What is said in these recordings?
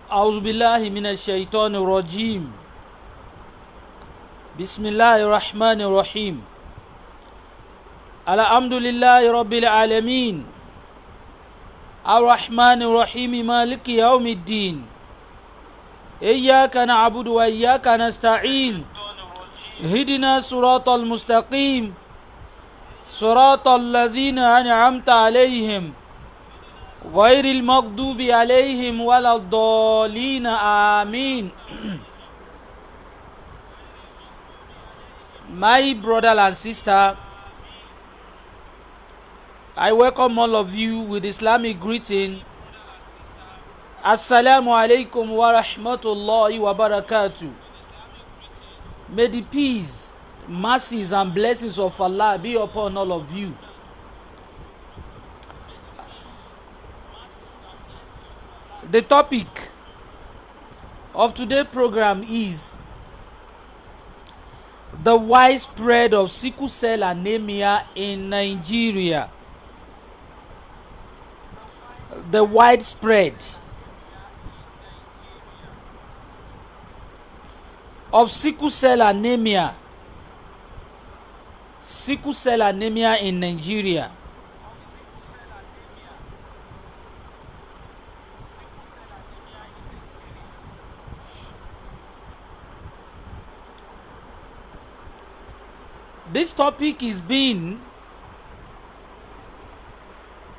أعوذ بالله من الشيطان الرجيم. بسم الله الرحمن الرحيم. الحمد لله رب العالمين الرحمن الرحيم مالك يوم الدين إياك نعبد وإياك نستعين اهدنا الصراط المستقيم صراط الذين أنعمت عليهم غير المغضوب عليهم ولا الضالين آمين. My brother and sister, I welcome all of you with Islamic greeting. Assalamu alaikum wa rahmatullahi wa barakatuh. May the peace, mercies and blessings of Allah be upon all of you. The topic of today's program is the widespread of sickle cell anemia in Nigeria. The widespread of sickle cell anemia in Nigeria. This topic is being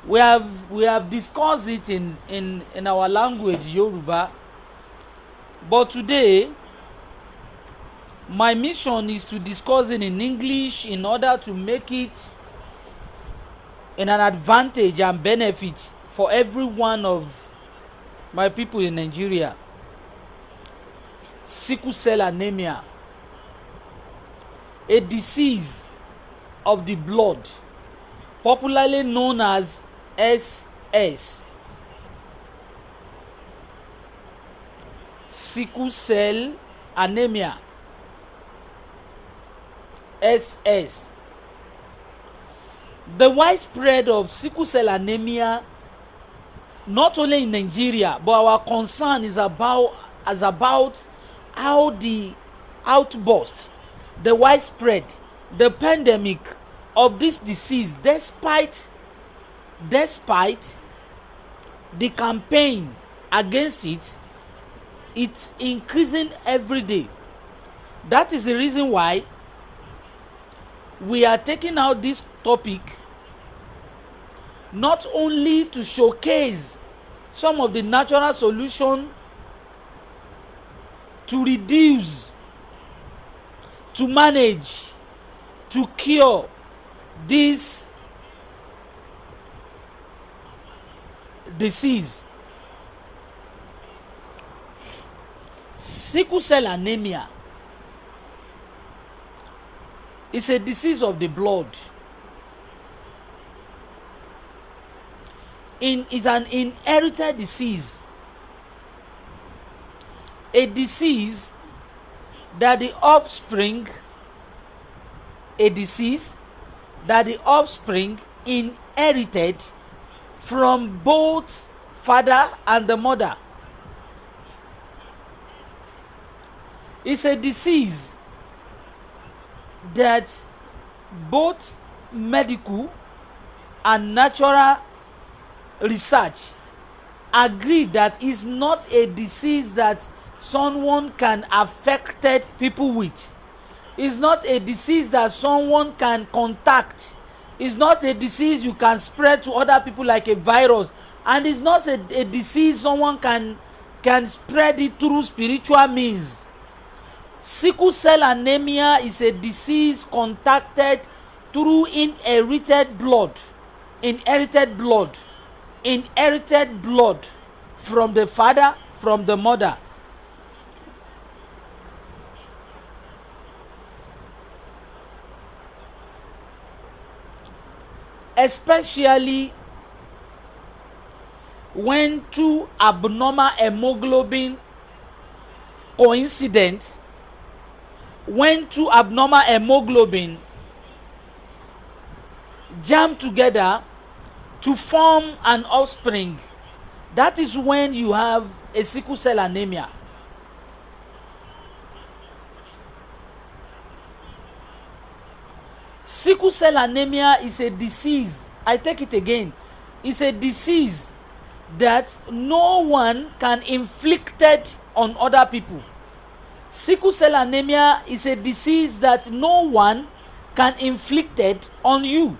we have discussed it in our language Yoruba, but today my mission is to discuss it in English in order to make it an advantage and benefit for every one of my people in Nigeria. Sickle cell anemia, a disease of the blood, popularly known as SS. Sickle cell anemia, SS. The widespread of sickle cell anemia, not only in Nigeria, but our concern is about how the outburst, the widespread, the pandemic of this disease, despite the campaign against it, it's increasing every day. That is the reason why we are taking out this topic, not only to showcase some of the natural solutions to reduce, to manage, to cure this disease. Sickle cell anemia is a disease of the blood. Is an inherited disease, a disease that the offspring inherited from both father and the mother. It's a disease that both medical and natural research agree that is not a disease that someone can affect people with. It's not a disease that someone can contact. It's not a disease you can spread to other people like a virus, and it's not a disease someone can spread it through spiritual means. Sickle cell anemia is a disease contacted through inherited blood from the father, from the mother. Especially when two abnormal hemoglobin coincident, jam together to form an offspring that is when you have a sickle cell anemia. Sickle cell anemia is a disease. I take it again. It's a disease that no one can inflict it on other people. Sickle cell anemia is a disease that no one can inflict it on you.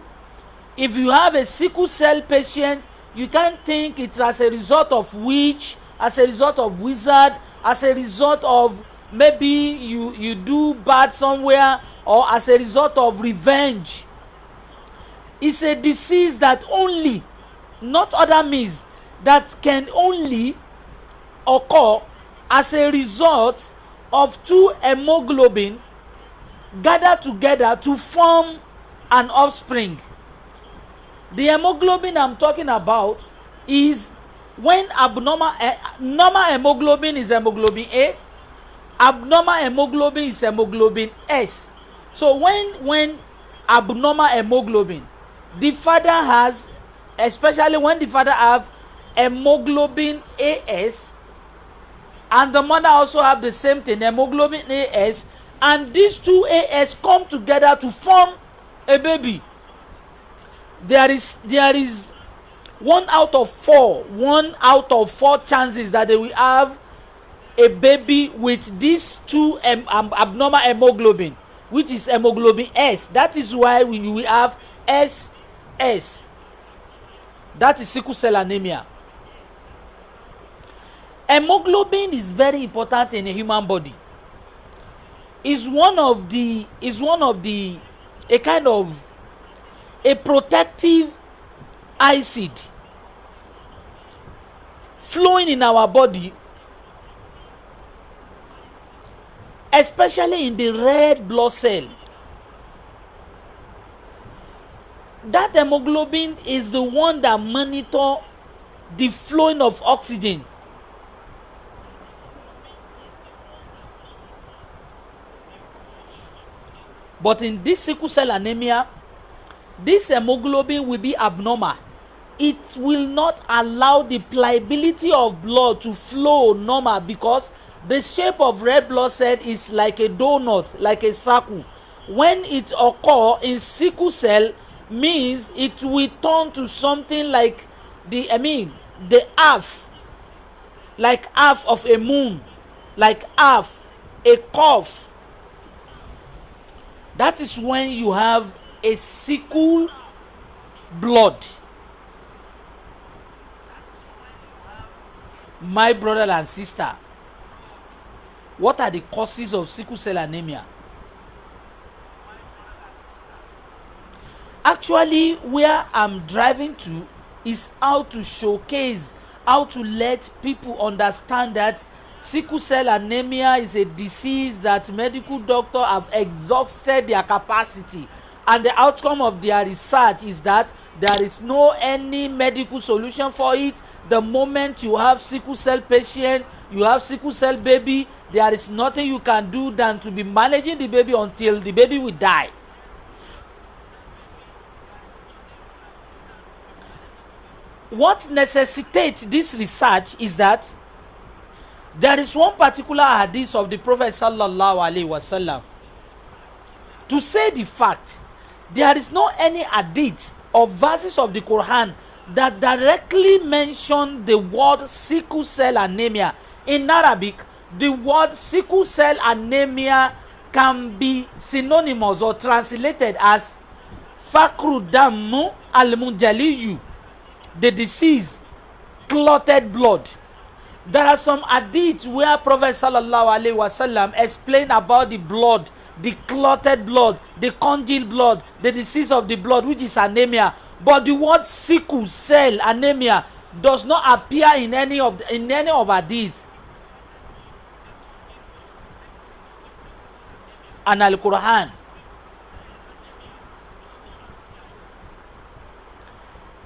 If you have a sickle cell patient, you can't think it's as a result of witch, as a result of wizard, as a result of maybe you do bad somewhere, or as a result of revenge. It's a disease that only, not other means, that can only occur as a result of two hemoglobin gather together to form an offspring. The hemoglobin I'm talking about is when normal hemoglobin is hemoglobin A, abnormal hemoglobin is hemoglobin S. So when abnormal hemoglobin, the father has, especially when the father have hemoglobin AS, and the mother also have the same thing, hemoglobin AS, and these two AS come together to form a baby. There is 1 out of 4 chances that they will have a baby with these two abnormal hemoglobin, which is hemoglobin S. That is why we have SS. That is sickle cell anemia. Hemoglobin is very important in a human body. Is one of the a kind of a protective acid flowing in our body, especially in the red blood cell. That hemoglobin is the one that monitor the flowing of oxygen. But in this sickle cell anemia, this hemoglobin will be abnormal. It will not allow the pliability of blood to flow normal, because the shape of red blood cell is like a donut, like a circle. When it occurs in sickle cell, means it will turn to something like the half, like half of a moon, like half a curve. That is when you have a sickle blood. My brother and sister, what are the causes of sickle cell anemia? Actually, where I'm driving to is how to showcase, how to let people understand that sickle cell anemia is a disease that medical doctors have exhausted their capacity, and the outcome of their research is that there is no any medical solution for it. The moment you have sickle cell patient, you have sickle cell baby, there is nothing you can do than to be managing the baby until the baby will die. What necessitates this research is that there is one particular hadith of the Prophet sallallahu alaihi wasallam. To say the fact, there is no any hadith or verses of the Quran that directly mention the word sickle cell anemia. In Arabic, the word sickle cell anemia can be synonymous or translated as fakru dammu al-munjaliyu, the disease, clotted blood. There are some hadiths where Prophet sallallahu alaihi wasallam explained about the blood, the clotted blood, the congealed blood, the disease of the blood, which is anemia. But the word sickle cell anemia does not appear in any of hadith and Al-Quran.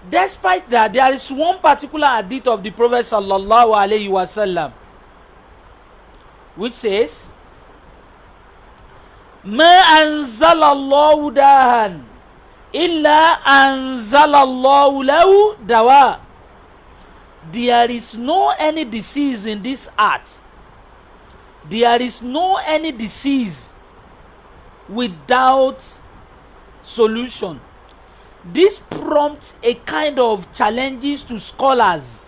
Despite that, there is one particular hadith of the Prophet sallallahu alaihi wasallam which says, "Ma anzalallahu dahan illa anzalallahu lahu dawa there is no any disease in this earth. There is no any disease without solution. This prompts a kind of challenges to scholars.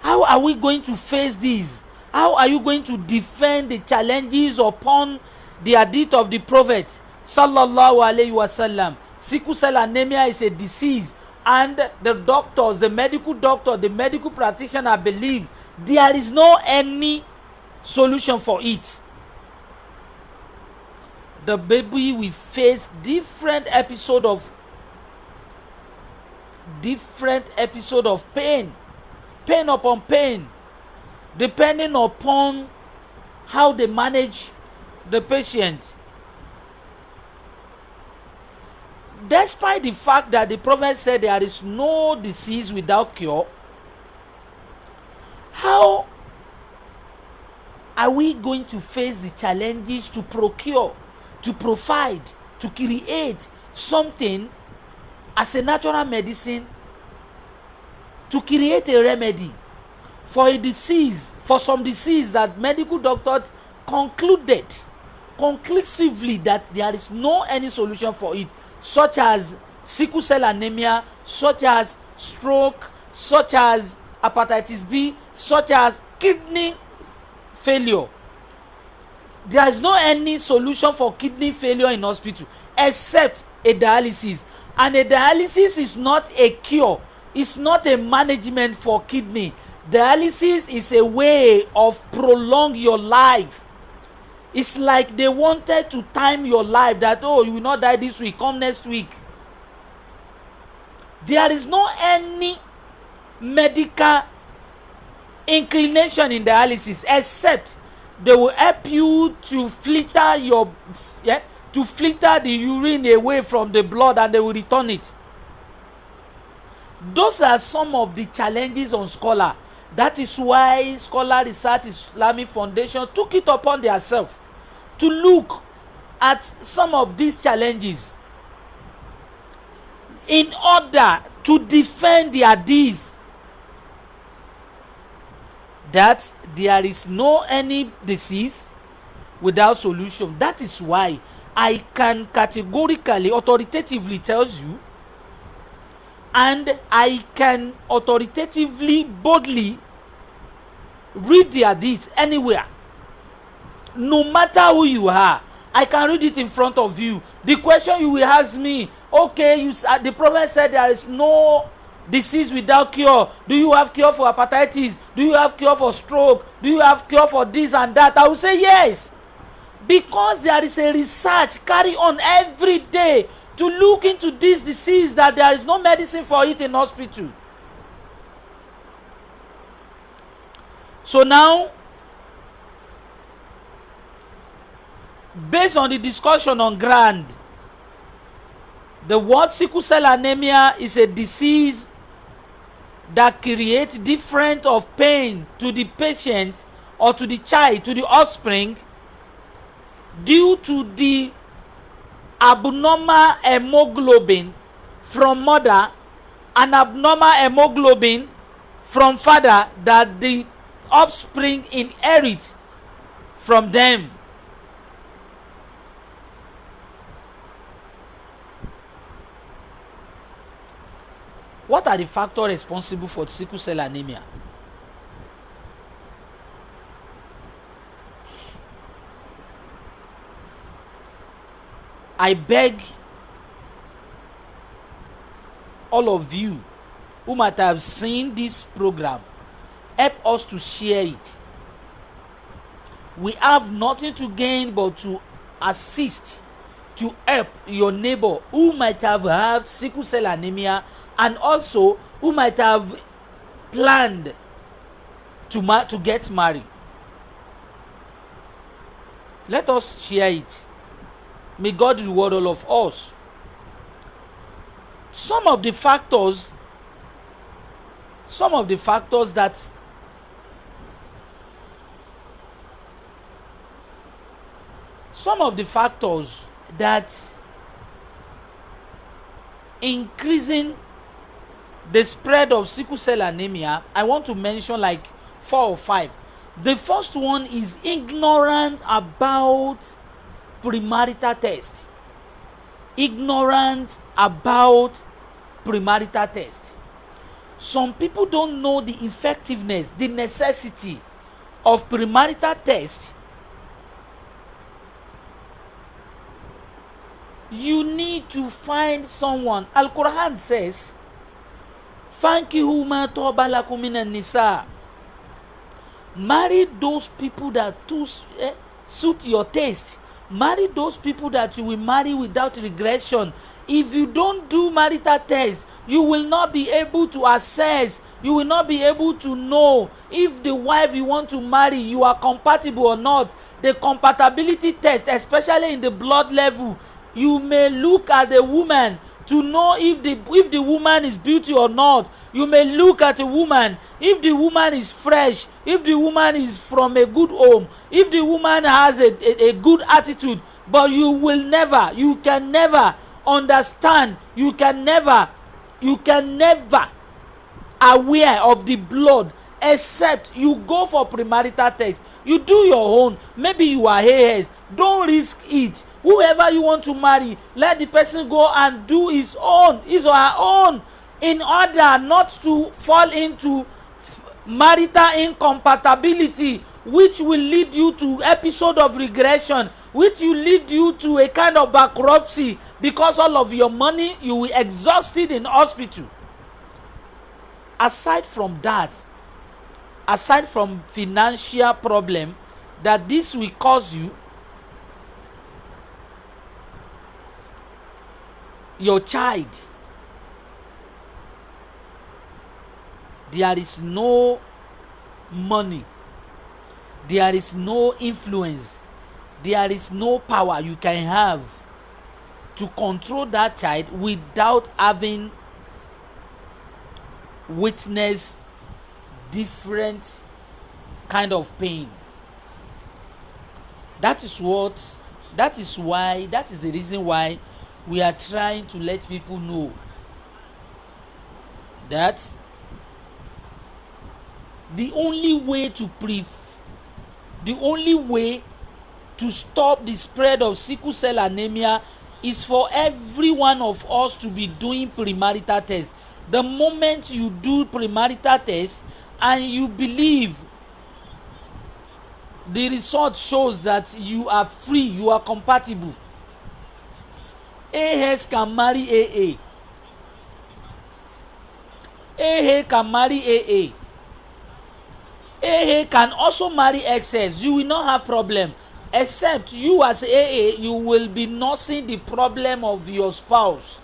How are we going to face this? How are you going to defend the challenges upon the hadith of the Prophet sallallahu alaihi wasallam? Sickle cell anemia is a disease, and the doctors, the medical practitioner believe there is no any solution for it. The baby will face different episode of pain upon pain, depending upon how they manage the patient. Despite the fact that the Prophet said there is no disease without cure, how are we going to face the challenges to procure, to provide, to create something as a natural medicine, to create a remedy for a disease, for some disease that medical doctors concluded conclusively that there is no any solution for it, such as sickle cell anemia, such as stroke, such as hepatitis B, such as kidney failure. There is no any solution for kidney failure in hospital except a dialysis, and a dialysis is not a cure. It's not a management for kidney. Dialysis is a way of prolong your life. It's like they wanted to time your life, that oh, you will not die this week, come next week. There is no any medical inclination in dialysis except they will help you to filter the urine away from the blood, and they will return it. Those are some of the challenges on Skola. That is why Skola Research Islamic Foundation took it upon themselves to look at some of these challenges in order to defend the hadith that there is no any disease without solution. That is why I can categorically, authoritatively tell you, and I can authoritatively, boldly read the hadith anywhere. No matter who you are, I can read it in front of you. The question you will ask me, okay, the Prophet said there is no disease without cure. Do you have cure for hepatitis? Do you have cure for stroke? Do you have cure for this and that? I will say yes. Because there is a research carry on every day to look into this disease that there is no medicine for it in hospital. So now, based on the discussion on ground, the word sickle cell anemia is a disease that creates different of pain to the patient or to the child, to the offspring, due to the abnormal hemoglobin from mother and abnormal hemoglobin from father that the offspring inherit from them. What are the factors responsible for sickle cell anemia? I beg all of you who might have seen this program, help us to share it. We have nothing to gain but to assist, to help your neighbor who might have sickle cell anemia, and also who might have planned to get married. Let us share it. May God reward all of us. Some of the factors that increasing the spread of sickle cell anemia, I want to mention like 4 or 5. The first one is ignorant about premarital test. Ignorant about premarital test. Some people don't know the effectiveness, the necessity of premarital test. You need to find someone. Al-Quran says, "Fankihu ma taba lakum minan nisa." Marry those people that suit your taste. Marry those people that you will marry without regression. If you don't do marital test, you will not be able to assess, you will not be able to know if the wife you want to marry, you are compatible or not. The compatibility test, especially in the blood level, you may look at the woman to know if the woman is beauty or not. You may look at a woman, if the woman is fresh, if the woman is from a good home, if the woman has a good attitude, but you can never understand, you can never aware of the blood except you go for premarital test. You do your own. Maybe you are AS. Don't risk it. Whoever you want to marry, let the person go and do his or her own, in order not to fall into marital incompatibility, which will lead you to episode of regression, which will lead you to a kind of bankruptcy, because all of your money you will exhaust it in hospital. Aside from that, aside from financial problem that this will cause you, your child, there is no money, there is no influence, there is no power you can have to control that child without having witnessed different kind of pain. That is the reason why we are trying to let people know that the only way to stop the spread of sickle cell anemia is for every one of us to be doing premarital test. The moment you do premarital test and you believe the result shows that you are free, you are compatible, AS can marry AA. AA can marry AA. AA can also marry XS. You will not have problem, except you as AA, you will be nursing the problem of your spouse.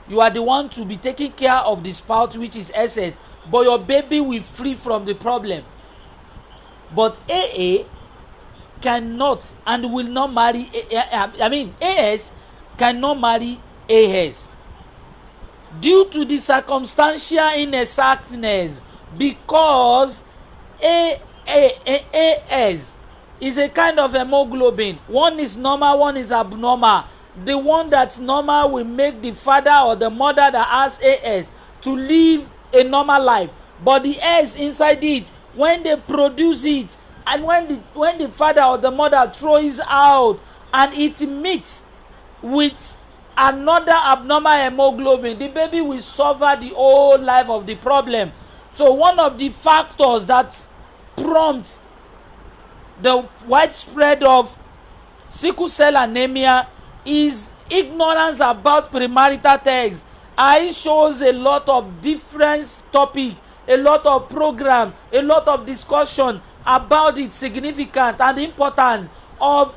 You are the one to be taking care of the spouse, which is SS, but your baby will free from the problem. But AA cannot and will not marry, AS cannot marry AS due to the circumstantial inexactness, because AS is a kind of hemoglobin. One is normal, one is abnormal. The one that's normal will make the father or the mother that has AS to live a normal life, but the S inside it, when they produce it, and when the father or the mother throws out and it meets with another abnormal hemoglobin, the baby will suffer the whole life of the problem. So one of the factors that prompt the widespread of sickle cell anemia is ignorance about premarital test. I shows a lot of different topic, a lot of program, a lot of discussion about its significance and the importance of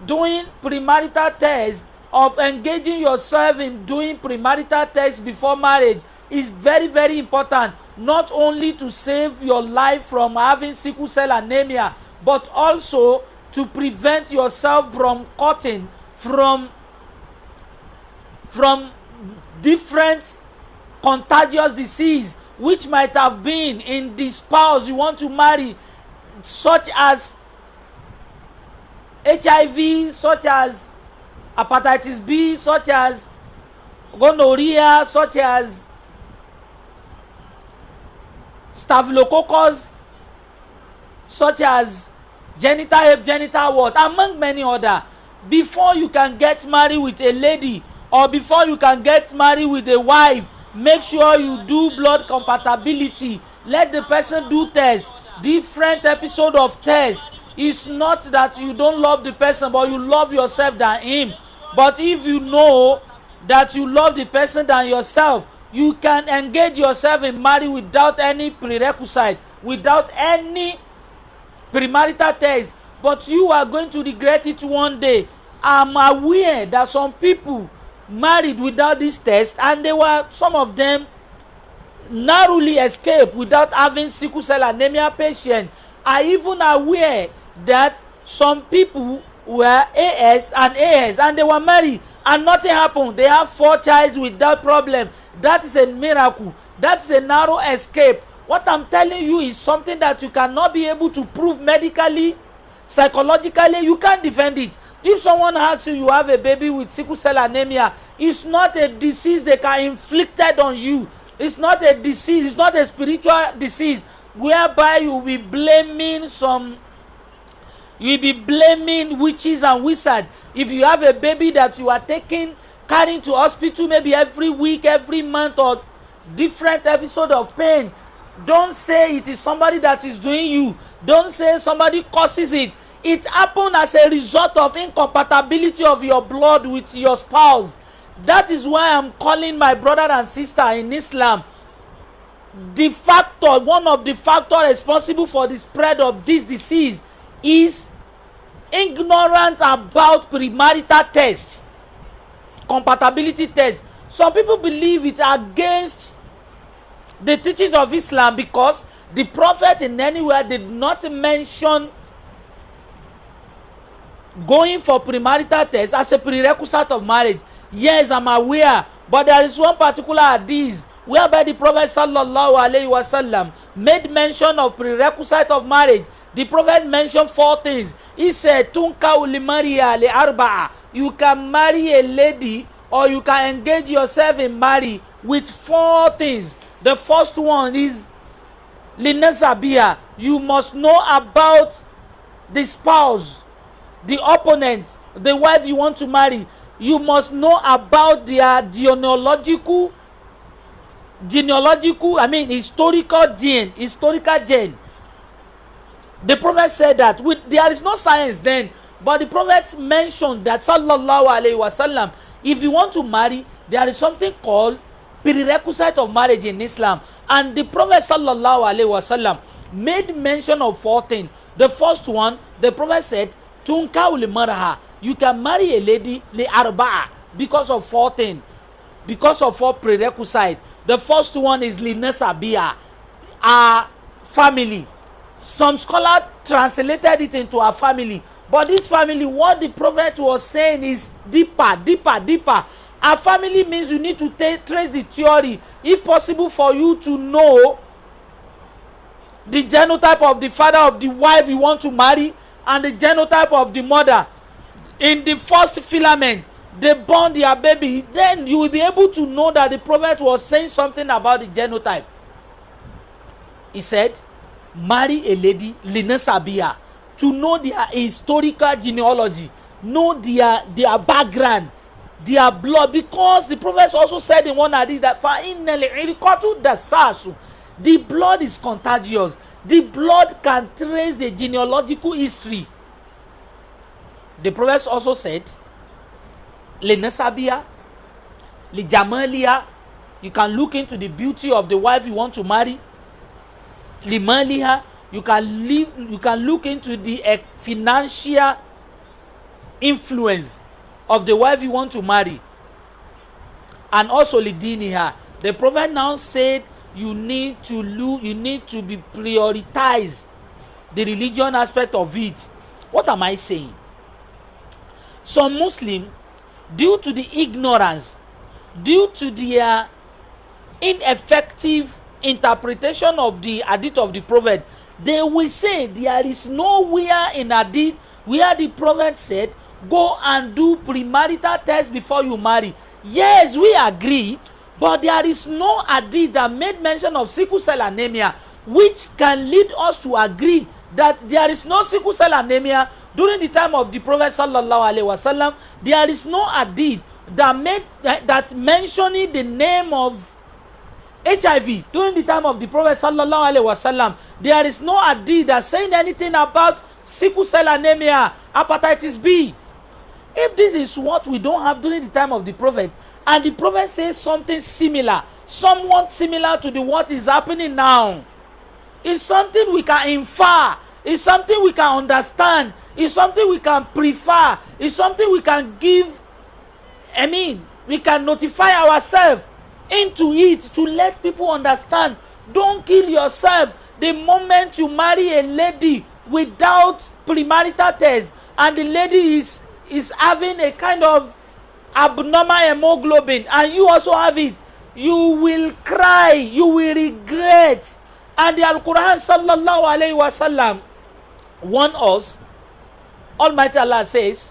doing premarital test, of engaging yourself in doing premarital test before marriage is very, very important, not only to save your life from having sickle cell anemia, but also to prevent yourself from cutting from different contagious disease which might have been in the spouse you want to marry, such as HIV, such as hepatitis B, such as gonorrhea, such as staphylococcus such as genital wart, among many other. Before you can get married with a lady, or before you can get married with a wife, make sure you do blood compatibility. Let the person do tests, different episode of test. It's not that you don't love the person, but you love yourself than him. But if you know that you love the person than yourself, you can engage yourself in marriage without any prerequisite, without any premarital test. But you are going to regret it one day. I'm aware that some people married without this test, and some of them narrowly escaped without having sickle cell anemia patient. I even aware that some people were AS and they were married and nothing happened. They have 4 children without problem. That is a miracle. That is a narrow escape. What I'm telling you is something that you cannot be able to prove medically, psychologically. You can't defend it. If someone asks you, you have a baby with sickle cell anemia, it's not a disease they can inflict on you. It's not a disease. It's not a spiritual disease whereby you will be blaming witches and wizards. If you have a baby that you are carrying to hospital maybe every week, every month, or different episode of pain, don't say it is somebody that is doing you. Don't say somebody causes it. It happened as a result of incompatibility of your blood with your spouse. That is why I'm calling my brother and sister in Islam. One of the factors responsible for the spread of this disease is ignorance about premarital test, compatibility test. Some people believe it's against the teachings of Islam because the Prophet in anywhere did not mention going for premarital test as a prerequisite of marriage. Yes, I'm aware, but there is one particular hadith whereby the Prophet sallallahu alaihi wasallam made mention of prerequisite of marriage. The Prophet mentioned 4 things. He said, "Tunka ulimariya le arba'a." You can marry a lady or you can engage yourself in marriage with 4 things. The first one is linasabiya. You must know about the spouse, the opponent, the wife you want to marry. You must know about their historical gene. The Prophet said that there is no science then, but the Prophet mentioned that sallallahu alaihi wasallam, if you want to marry, there is something called prerequisite of marriage in Islam, and the Prophet sallallahu alaihi wasallam made mention of 4 things. The first one, the Prophet said, "Tunka ulimaraha." You can marry a lady li arba'a because of 4 things, because of 4 prerequisites. The first one is linasabiya, our family. Some scholars translated it into a family, but this family, what the Prophet was saying is deeper. A family means you need to trace the theory, if possible, for you to know the genotype of the father of the wife you want to marry and the genotype of the mother. In the first filament, they born their baby, then you will be able to know that the Prophet was saying something about the genotype. He said, marry a lady, linasabiya, to know their historical genealogy, know their background, their blood, because the Prophet also said in one hadith that the blood is contagious. The blood can trace the genealogical history. The Prophet also said, linasabiya, lijamaliya, you can look into the beauty of the wife you want to marry. Limaliha, you can look into the financial influence of the wife you want to marry. And also lidiniha, the Prophet now said you need to be prioritize the religion aspect of it. What am I saying? Some Muslims, due to the ignorance, due to their ineffective interpretation of the hadith of the Prophet, they will say there is nowhere in hadith where the Prophet said go and do premarital test before you marry. Yes, we agree, but there is no hadith that made mention of sickle cell anemia. which can lead us to agree that there is no sickle cell anemia during the time of the Prophet sallallahu alaihi wasallam. There is no hadith that mentioning the name of HIV during the time of the Prophet sallallahu alaihi wasallam. There is no hadith that saying anything about sickle cell anemia, hepatitis B. If this is what we don't have during the time of the Prophet, and the Prophet says something similar, somewhat similar to what is happening now, it's something we can infer, it's something we can understand, it's something we can prefer, it's something we can give, we can notify ourselves into it to let people understand. Don't kill yourself the moment you marry a lady without premarital test, and the lady is having a kind of abnormal hemoglobin, and you also have it. You will cry, you will regret. And the Al-Quran sallallahu alayhi wa sallam warn us. Almighty Allah says,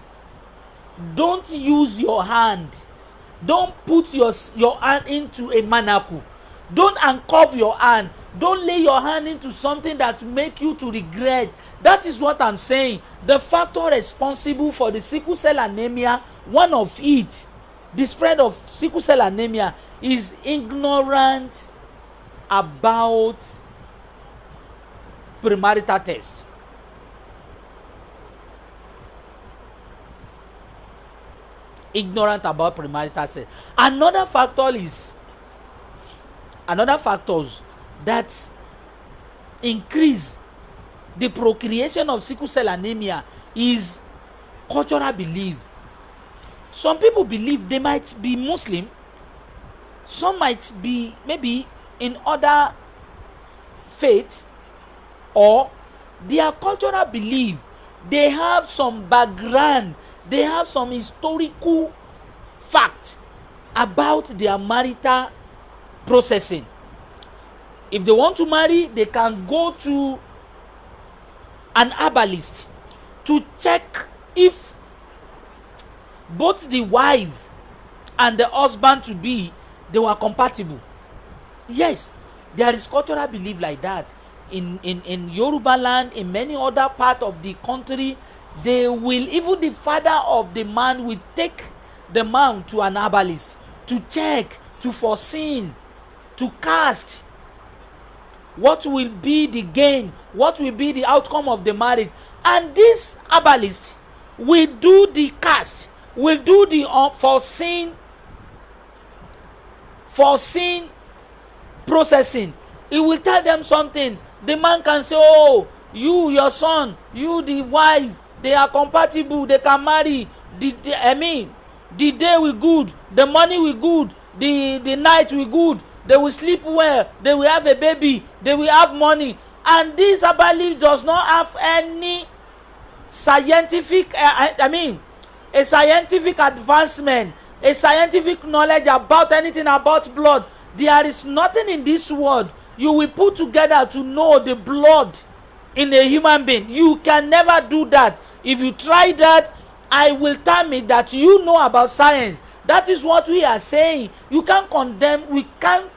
don't use your hand, don't put your hand into a manaku, don't handcuff your hand, don't lay your hand into something that make you to regret. That is what I'm saying. The factor responsible for the sickle cell anemia, one of it, the spread of sickle cell anemia, is ignorance about premarital test. Ignorant about premarital test. Another factors that increase the procreation of sickle cell anemia is cultural belief. Some people believe they might be Muslim, some might be maybe in other faiths, or their cultural belief, they have some background, they have some historical fact about their marital processing. If they want to marry, they can go to an herbalist to check if both the wife and the husband to be, they were compatible. Yes, there is cultural belief like that. In Yoruba land, in many other parts of the country, they will, even the father of the man will take the man to an herbalist to check, to foresee, to cast what will be the gain, what will be the outcome of the marriage. And this herbalist will do the cast, will do the foreseen processing. He will tell them something. The man can say, oh, you, your son, you, the wife, they are compatible, they can marry. The day will good, the money will good, the night will good, they will sleep well, they will have a baby, they will have money. And this herbalist does not have any scientific, a scientific advancement, a scientific knowledge about anything about blood. There is nothing in this world you will put together to know the blood in a human being. You can never do that. If you try that, I will tell it that you know about science. That is what we are saying. We can't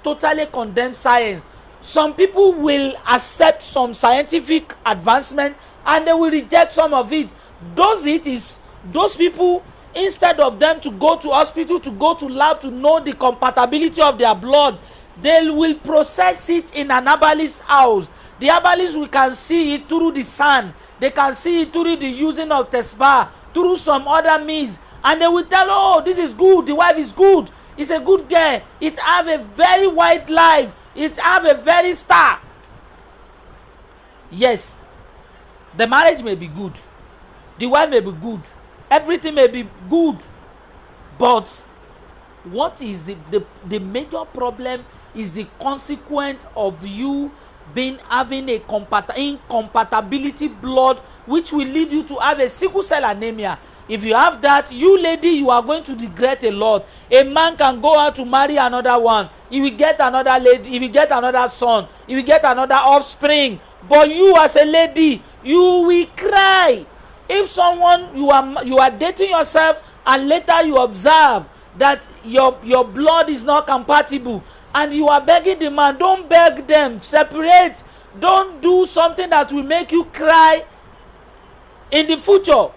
totally condemn science. Some people will accept some scientific advancement and they will reject some of it. Those people, instead of them to go to hospital, to go to lab to know the compatibility of their blood, they will process it in an herbalist house. The herbalist, we can see it through the sun. They can see it through the using of testbar, through some other means. And they will tell, oh, this is good, the wife is good, it's a good girl, it have a very white life, it have a very star. Yes, the marriage may be good, the wife may be good, everything may be good, but what is the major problem is the consequence of you having a incompatibility blood, which will lead you to have a sickle cell anemia. If you have that, you lady, you are going to regret a lot. A man can go out to marry another one, he will get another lady, he will get another son, he will get another offspring, but you as a lady, you will cry. If someone, you are dating yourself and later you observe that your blood is not compatible, and you are begging the man, don't beg them, separate, Don't do something that will make you cry in the future.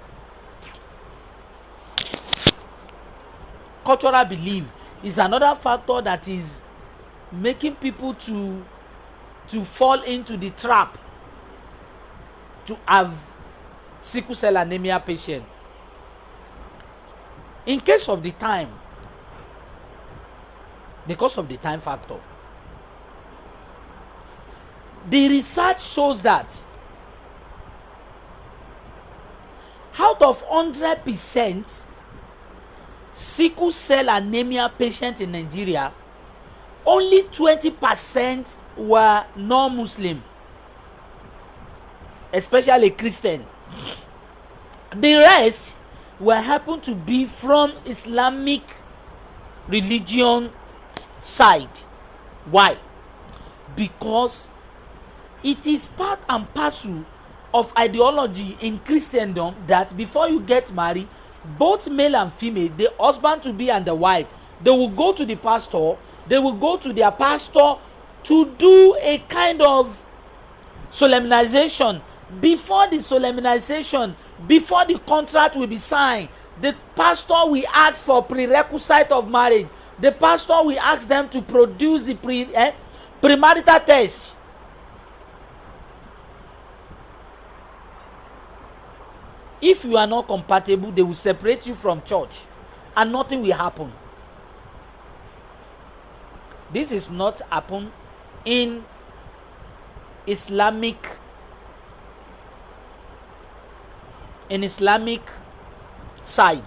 Cultural belief is another factor that is making people to fall into the trap to have sickle cell anemia patient. In case of the time, because of the time factor, the research shows that out of 100% sickle cell anemia patients in Nigeria, only 20% were non-Muslim, especially Christian. The rest were happen to be from Islamic religion side. Why? Because it is part and parcel of ideology in Christendom that before you get married, both male and female, the husband to be and the wife, they will go to the pastor, they will go to their pastor to do a kind of solemnization. Before the solemnization, before the contract will be signed, the pastor will ask for prerequisite of marriage. The pastor will ask them to produce the premarital test. If you are not compatible, they will separate you from church and nothing will happen. This is not happen in Islamic side.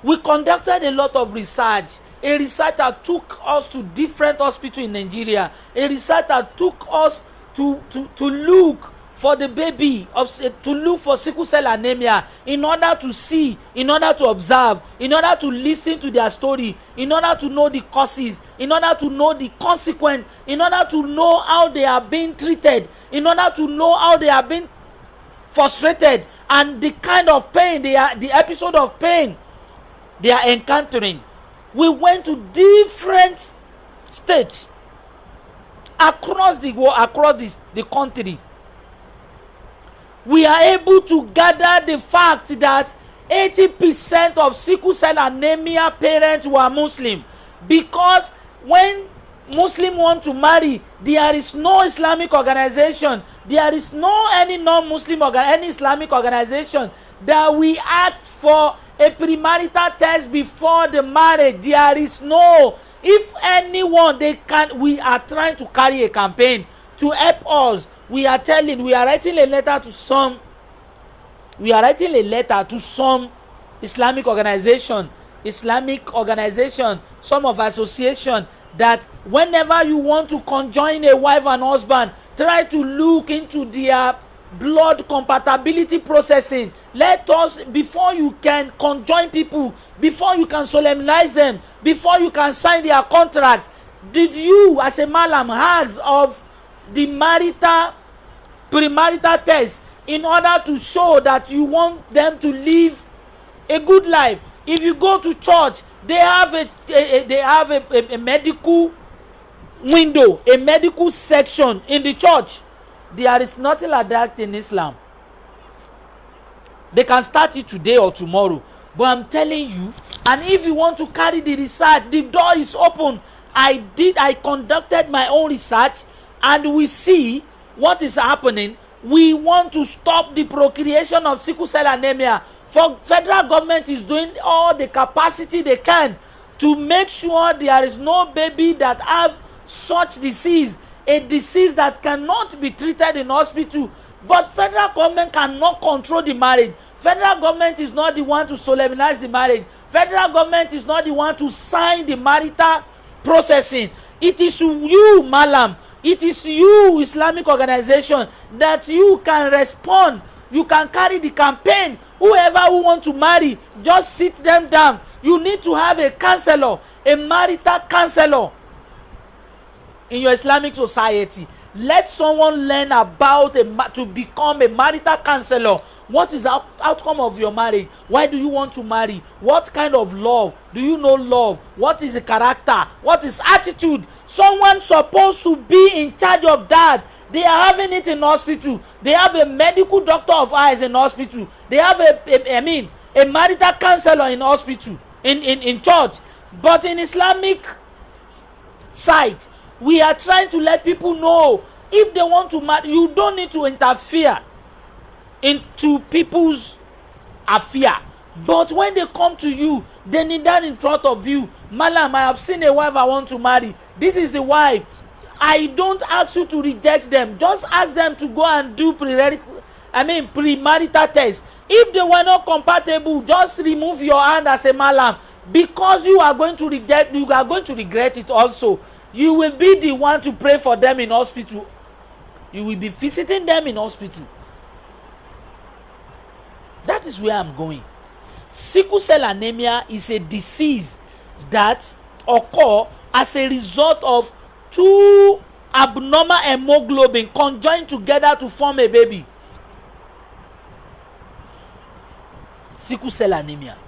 We conducted a lot of research. A researcher took us to different hospitals in Nigeria. A researcher took us to look for the baby, to look for sickle cell anemia, in order to see, in order to observe, in order to listen to their story, in order to know the causes, in order to know the consequence, in order to know how they are being treated, in order to know how they are being frustrated, and the kind of pain the episode of pain they are encountering. We went to different states across the world, across the country. We are able to gather the fact that 80% of sickle cell anemia parents were Muslim, because when Muslim want to marry, there is no Islamic organization, there is no any non-Muslim any Islamic organization that we act for a premarital test before the marriage. There is no. If anyone, we are trying to carry a campaign to help us. We are writing a letter to some Islamic organization, some of association, that whenever you want to conjoin a wife and husband, try to look into their blood compatibility processing. Let us, before you can conjoin people, before you can solemnize them, before you can sign their contract, did you as a malam ask of the premarital test in order to show that you want them to live a good life? If you go to church, they have a medical window, a medical section in the church. There is nothing like that in Islam. They can start it today or tomorrow, but I'm telling you, and if you want to carry the research, the door is open. I conducted my own research, and we see what is happening. We want to stop the procreation of sickle cell anemia. For federal government is doing all the capacity they can to make sure there is no baby that have such disease, a disease that cannot be treated in hospital. But federal government cannot control the marriage. Federal government is not the one to solemnize the marriage. Federal government is not the one to sign the marital processing. It is you, Malam. It is you, Islamic organization, that you can respond. You can carry the campaign. Whoever who want to marry, just sit them down. You need to have a counselor, a marital counselor in your Islamic society. Let someone learn about to become a marital counselor What is the outcome of your marriage? Why do you want to marry? What kind of love? Do you know love? What is the character? What is attitude? Someone supposed to be in charge of that. They are having it in hospital. They have a medical doctor of eyes in hospital. They have a marital counselor in hospital, in church. But in Islamic side, we are trying to let people know, if they want to marry, you don't need to interfere into people's affair. But when they come to you, they need that in front of you. Malam, I have seen a wife I want to marry. This is the wife. I don't ask you to reject them. Just ask them to go and do premarital test. If they were not compatible, just remove your hand as a malam. Because you are going to reject, you are going to regret it also. You will be the one to pray for them in hospital. You will be visiting them in hospital. That is where I'm going. Sickle cell anemia is a disease that occurs as a result of two abnormal hemoglobin conjoined together to form a baby. Sickle cell anemia.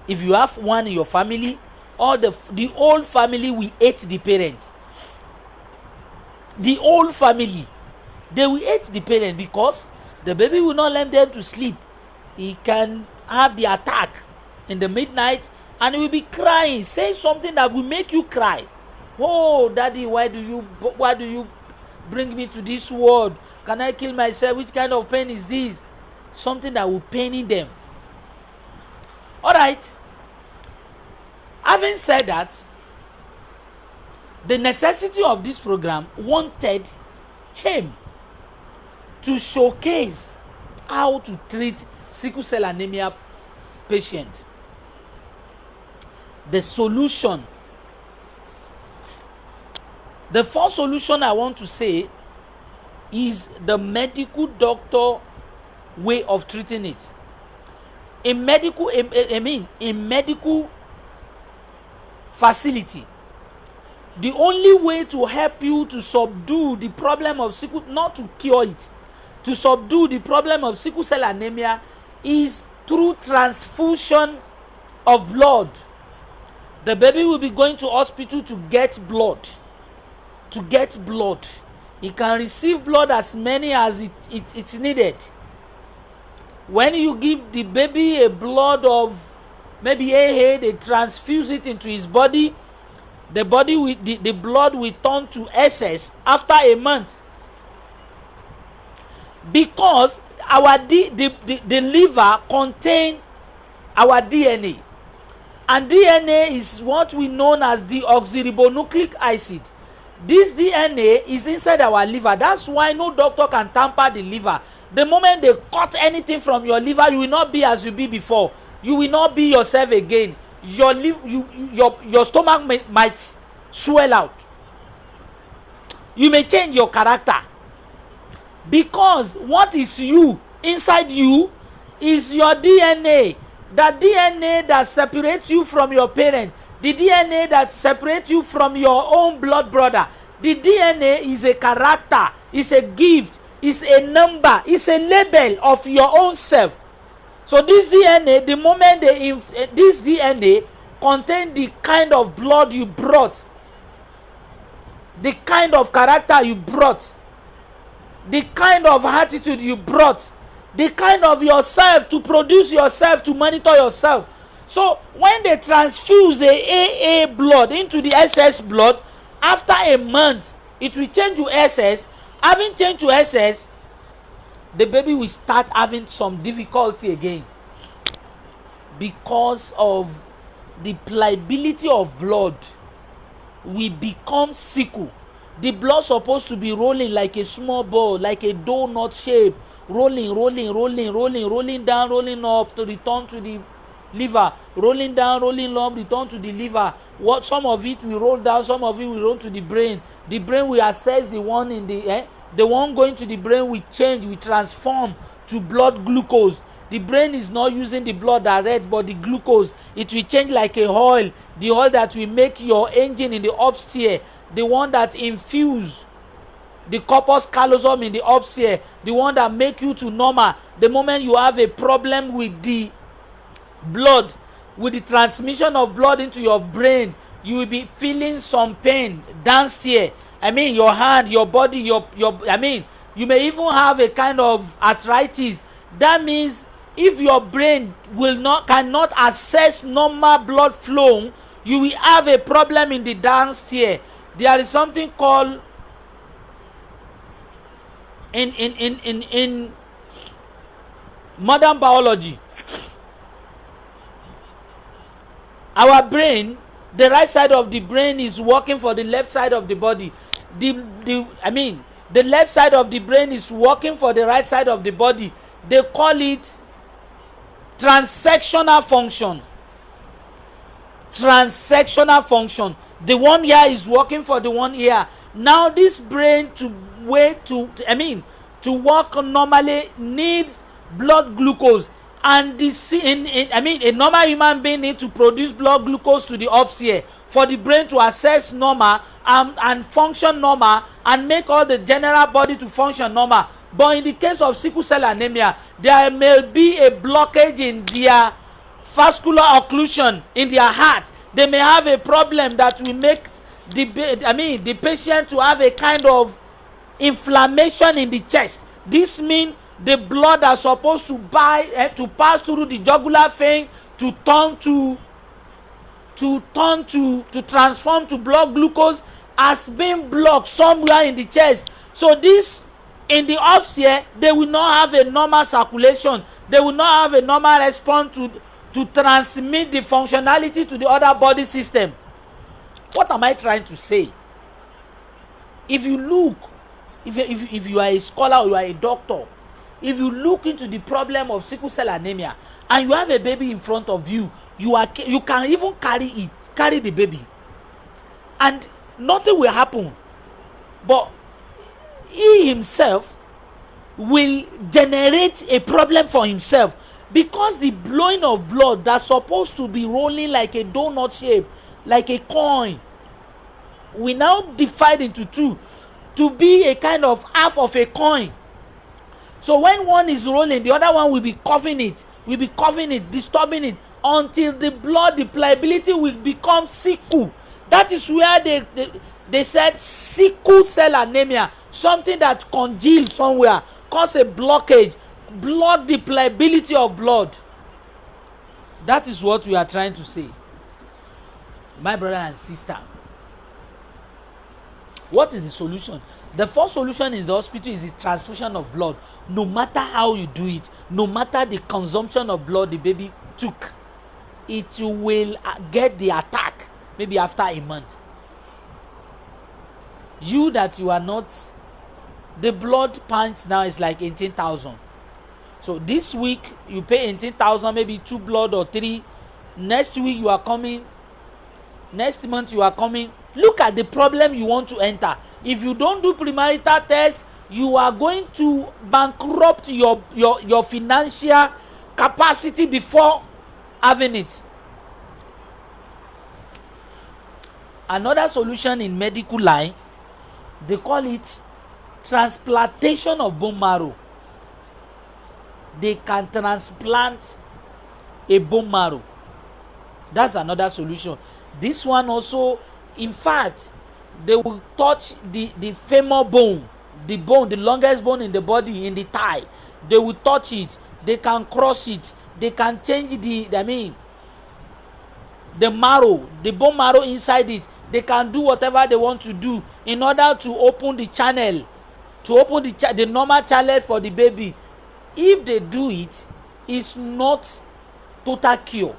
If you have one in your family, or the whole family will hate the parent. The whole family, they will hate the parent because the baby will not let them to sleep. He can have the attack in the midnight and he will be crying, saying something that will make you cry. Oh, daddy, why do you bring me to this world? Can I kill myself? Which kind of pain is this? Something that will pain them. All right. Having said that, the necessity of this program wanted him to showcase how to treat sickle cell anemia patient. The solution. The first solution I want to say is the medical doctor way of treating it. In medical facility, the only way to help you to subdue the problem of sickle, not to cure it, to subdue the problem of sickle cell anemia is through transfusion of blood. The baby will be going to hospital to get blood. He can receive blood as many as it's needed. When you give the baby a blood of maybe AA, they transfuse it into his body. The blood will turn to SS after a month, because the liver contains our DNA, and DNA is what we know as the deoxyribonucleic acid. This DNA is inside our liver. That's why no doctor can tamper the liver. The moment they cut anything from your liver, you will not be as you be before. You will not be yourself again. Your stomach might swell out. You may change your character, because what is you inside you is your DNA. The DNA that separates you from your parent, the DNA that separates you from your own blood brother. The DNA is a character, is a gift, is a number, is a label of your own self. So this DNA, the moment this DNA contains the kind of blood you brought, the kind of character you brought, the kind of attitude you brought, the kind of yourself to produce yourself, to monitor yourself. So when they transfuse the AA blood into the SS blood, after a month, it will change to SS. Having changed to SS, the baby will start having some difficulty again, because of the pliability of blood. We become sickle. The blood supposed to be rolling like a small ball, like a donut shape, rolling down, rolling up to return to the liver, rolling down, rolling up, return to the liver. Some of it will roll down, some of it will roll to the brain. The brain will assess the one in the one going to the brain will change, will transform to blood glucose. The brain is not using the blood direct, but the glucose. It will change like a oil, the oil that will make your engine in the upstairs, the one that infuse the corpus callosum in the upstairs, the one that make you to normal. The moment you have a problem with the blood, with the transmission of blood into your brain, you will be feeling some pain downstairs. I mean, your hand, your body, your I mean, you may even have a kind of arthritis. That means if your brain cannot access normal blood flow, you will have a problem in the downstairs. There is something called in modern biology, our brain, the right side of the brain is working for the left side of the body. The left side of the brain is working for the right side of the body. They call it transactional function. Transactional function. The one here is working for the one here. Now this brain to work normally needs blood glucose, and a normal human being needs to produce blood glucose to the upstairs for the brain to access normal and function normal and make all the general body to function normal. But in the case of sickle cell anemia, there may be a blockage in their vascular occlusion in their heart. They may have a problem that will make the patient to have a kind of inflammation in the chest. This means the blood that's supposed to pass through the jugular vein to transform to blood glucose has been blocked somewhere in the chest. So this, in the upstairs, they will not have a normal circulation. They will not have a normal response to transmit the functionality to the other body system. What am I trying to say? If you look, if you are a scholar or you are a doctor, if you look into the problem of sickle cell anemia and you have a baby in front of you, you can even carry the baby, and nothing will happen. But he himself will generate a problem for himself, because the blowing of blood that's supposed to be rolling like a donut shape, like a coin, we now divide into two to be a kind of half of a coin. So when one is rolling, the other one will be coughing it, disturbing it, until the blood, the pliability will become sickle. That is where they said sickle cell anemia, something that congeals somewhere, cause a blockage, block the pliability of blood. That is what we are trying to say, my brother and sister. What is the solution? The first solution in the hospital is the transfusion of blood. No matter how you do it, no matter the consumption of blood the baby took, it will get the attack maybe after a month. You are not, the blood pints now is like 18,000. So this week you pay 18,000, maybe 2 blood or 3. Next week you are coming. Next month you are coming. Look at the problem you want to enter. If you don't do premarital test, you are going to bankrupt your financial capacity before having it. Another solution in medical line, they call it transplantation of bone marrow. They can transplant a bone marrow. That's another solution. This one also, in fact, they will touch the femur bone, the longest bone in the body, in the thigh. They will touch it. They can cross it. They can change the marrow, the bone marrow inside it. They can do whatever they want to do in order to open the channel, to open the normal channel for the baby. If they do it, it's not total cure.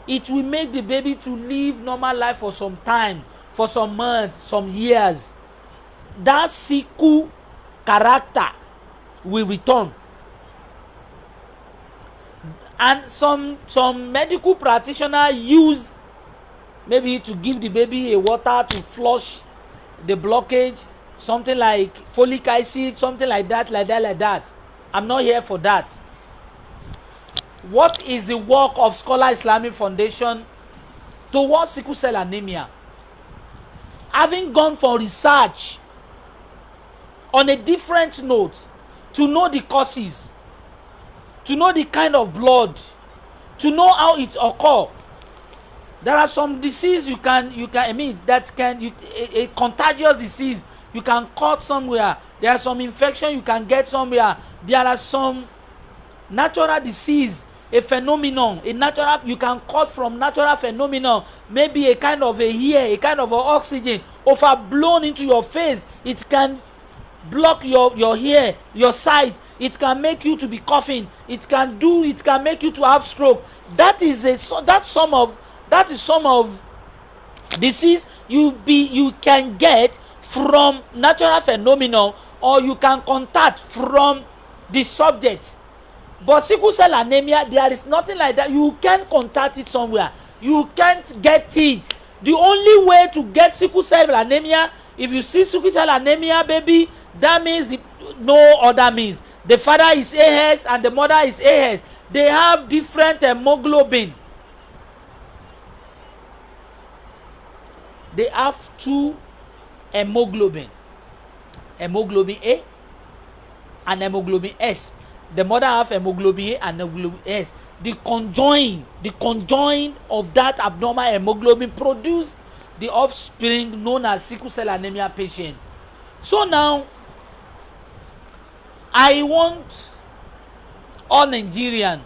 It will make the baby to live normal life for some time, for some months, some years. That sickle character will return. And some medical practitioners use maybe to give the baby a water to flush the blockage, something like folic acid, something like that. I'm not here for that. What is the work of Skola Islamic Foundation towards sickle cell anemia? Having gone for research on a different note, to know the causes, to know the kind of blood, to know how it occurs. There are some disease a contagious disease you can caught somewhere. There are some infection you can get somewhere. There are some natural disease, a phenomenon, you can caught from natural phenomenon. Maybe a kind of a air, a kind of a oxygen overblown into your face. It can block your hair, your sight. It can make you to be coughing. It can make you to have stroke. That is some of disease you can get from natural phenomenon, or you can contact from the subject. But sickle cell anemia, there is nothing like that. You can't contact it somewhere. You can't get it. The only way to get sickle cell anemia, if you see sickle cell anemia, baby, that means no other means. The father is AS and the mother is AS. They have different hemoglobin. They have two hemoglobin. Hemoglobin A and hemoglobin S. The mother have hemoglobin A and hemoglobin S. The conjoin of that abnormal hemoglobin produce the offspring known as sickle cell anemia patient. So now, I want all Nigerians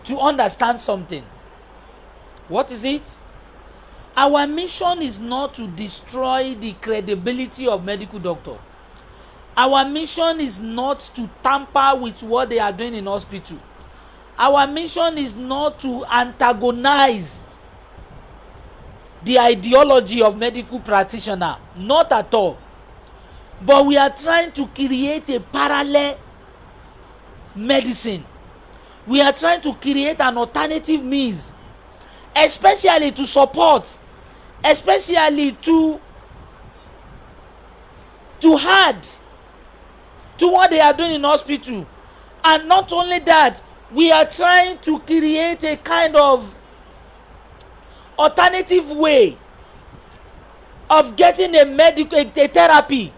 to understand something. What is it? Our mission is not to destroy the credibility of medical doctor. Our mission is not to tamper with what they are doing in hospital. Our mission is not to antagonize the ideology of medical practitioner. Not at all. But we are trying to create a parallel medicine. We are trying to create an alternative means, especially to support, especially to add to what they are doing in hospital. And not only that, we are trying to create a kind of alternative way of getting a therapy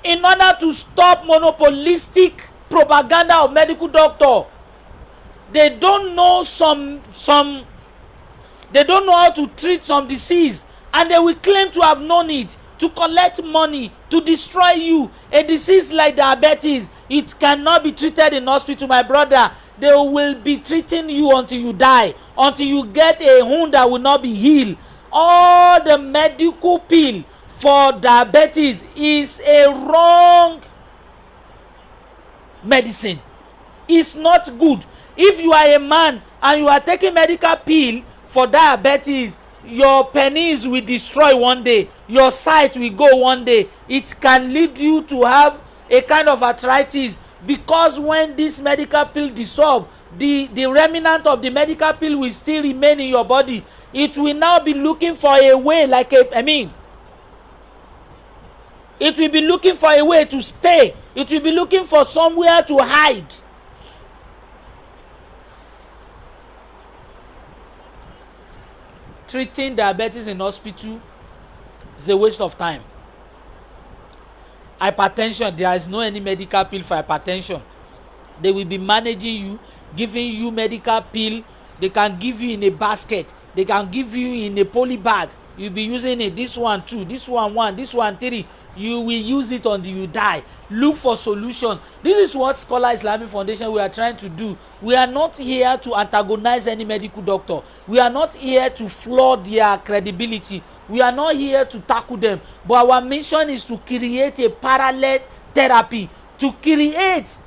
in order to stop monopolistic propaganda of medical doctor. They don't know they don't know how to treat some disease, and they will claim to have known it to collect money to destroy you. A disease like diabetes, it cannot be treated in hospital, my brother. They will be treating you until you die, until you get a wound that will not be healed. All the medical pill for diabetes is a wrong medicine. It's not good. If you are a man and you are taking medical pill for diabetes, your penis will destroy one day, your sight will go one day. It can lead you to have a kind of arthritis, because when this medical pill dissolve, the remnant of the medical pill will still remain in your body. It will now be looking for a way, it will be looking for a way to stay. It will be looking for somewhere to hide. Treating diabetes in hospital is a waste of time. Hypertension, there is no any medical pill for hypertension. They will be managing you, giving you medical pill. They can give you in a basket. They can give you in a poly bag. You'll be using it. This one 2, this one 1, this one 3. You will use it until you die. Look for solution. This is what Skola Islamic Foundation we are trying to do. We are not here to antagonize any medical doctor. We are not here to flood their credibility. We are not here to tackle them. But our mission is to create a parallel therapy. To create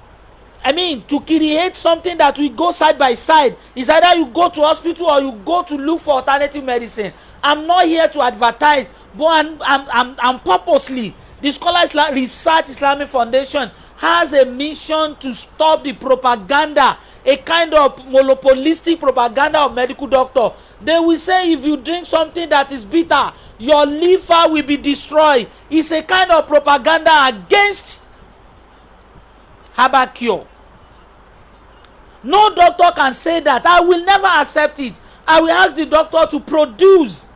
something that will go side by side. It's either you go to hospital or you go to look for alternative medicine. I'm not here to advertise, but I'm purposely, the Skola Research Islamic Foundation has a mission to stop the propaganda, a kind of monopolistic propaganda of medical doctor. They will say if you drink something that is bitter, your liver will be destroyed. It's a kind of propaganda against herbal cure. No doctor can say that. I will never accept it. I will ask the doctor to produce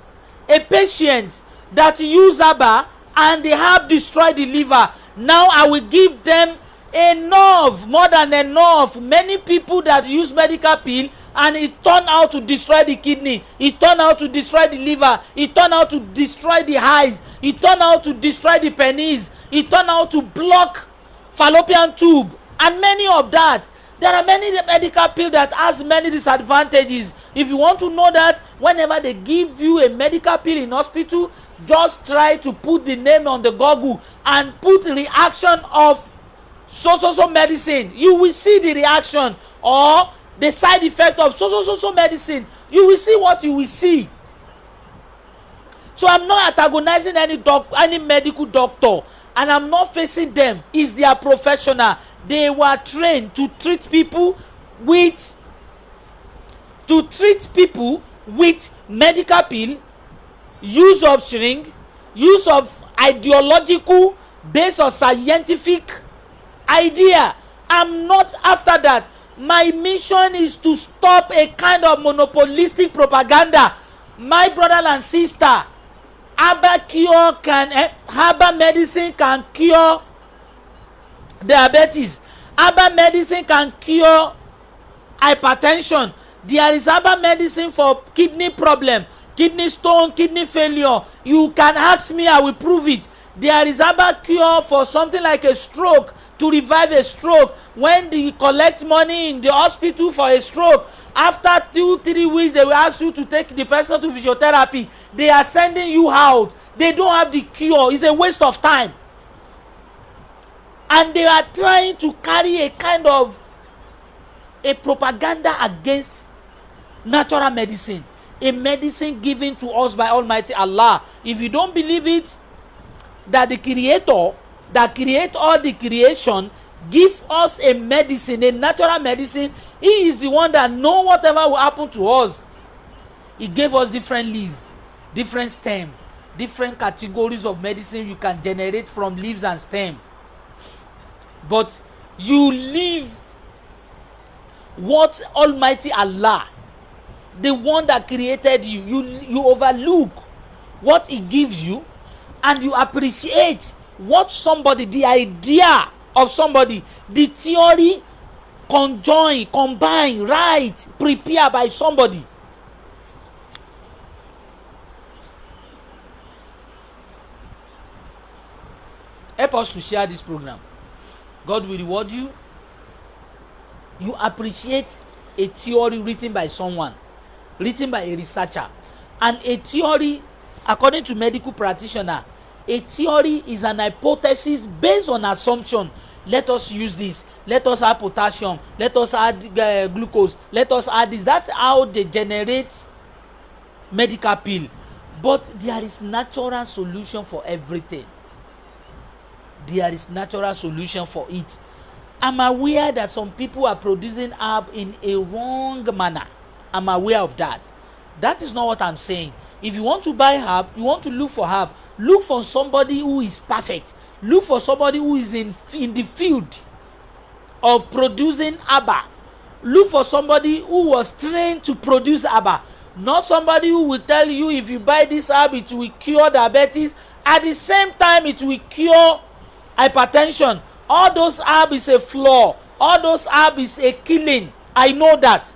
a patient that use herbal and the herb destroy the liver. Now I will give them enough, more than enough. Many people that use medical pill and it turned out to destroy the kidney, it turned out to destroy the liver, it turned out to destroy the eyes, it turned out to destroy the penis, it turned out to block fallopian tube, and many of that. There are many medical pills that has many disadvantages. If you want to know that, whenever they give you a medical pill in hospital, just try to put the name on the Google and put reaction of so medicine. You will see the reaction or the side effect of so medicine. You will see what you will see. So I'm not antagonizing any medical doctor, and I'm not facing them. It's their professional. They were trained to treat people with medical pill, use of shrink, use of ideological based on scientific idea. I'm not after that. My mission is to stop a kind of monopolistic propaganda. My brother and sister, herbal medicine can cure diabetes. Herbal medicine can cure hypertension. There is herbal medicine for kidney problem, kidney stone, kidney failure. You can ask me, I will prove it. There is herbal cure for something like a stroke, to revive a stroke. When they collect money in the hospital for a stroke, after 2-3 weeks they will ask you to take the person to physiotherapy. They are sending you out. They don't have the cure. It's a waste of time. And they are trying to carry a kind of a propaganda against natural medicine, a medicine given to us by Almighty Allah. If you don't believe it, that the Creator that create all the creation give us a medicine, a natural medicine. He is the one that know whatever will happen to us. He gave us different leaf, different stem, different categories of medicine you can generate from leaves and stem. But you leave what Almighty Allah, the one that created you, you overlook what He gives you, and you appreciate what somebody, the idea of somebody, the theory combine, right, prepare by somebody. Help us to share this program. God will reward you. You appreciate a theory written by someone, written by a researcher. And a theory, according to medical practitioner, a theory is an hypothesis based on assumption. Let us use this. Let us add potassium. Let us add glucose. Let us add this. That's how they generate medical pill. But there is natural solution for everything. There is natural solution for it. I'm aware that some people are producing herb in a wrong manner. I'm aware of that. That is not what I'm saying. If you want to buy herb, you want to look for herb, look for somebody who is perfect. Look for somebody who is in the field of producing herb. Look for somebody who was trained to produce herb. Not somebody who will tell you if you buy this herb, it will cure diabetes. At the same time, it will cure hypertension. All those herb is a flaw. All those herb is a killing. I know that.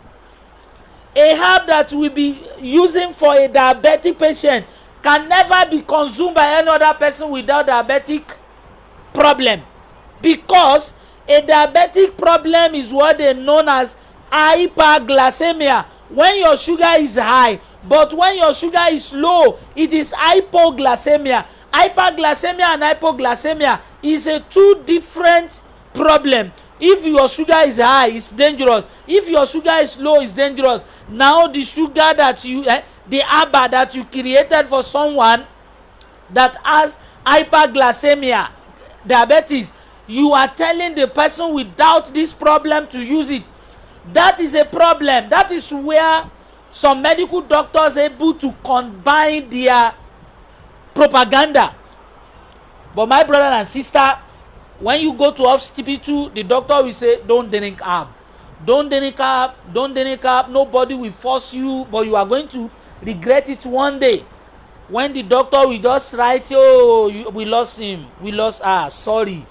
A herb that we be using for a diabetic patient can never be consumed by any other person without diabetic problem, because a diabetic problem is what they known as hyperglycemia. When your sugar is high, but when your sugar is low, it is hypoglycemia. Hyperglycemia and hypoglycemia is a two different problem. If your sugar is high, it's dangerous. If your sugar is low, it's dangerous. Now the sugar that you, the ABA that you created for someone that has hyperglycemia, diabetes, you are telling the person without this problem to use it. That is a problem. That is where some medical doctors are able to combine their propaganda. But my brother and sister, when you go to hospital, the doctor will say, don't drink herb. Don't drink herb. Don't drink herb. Nobody will force you, but you are going to regret it one day. When the doctor will just write, oh, we lost him, we lost her, sorry,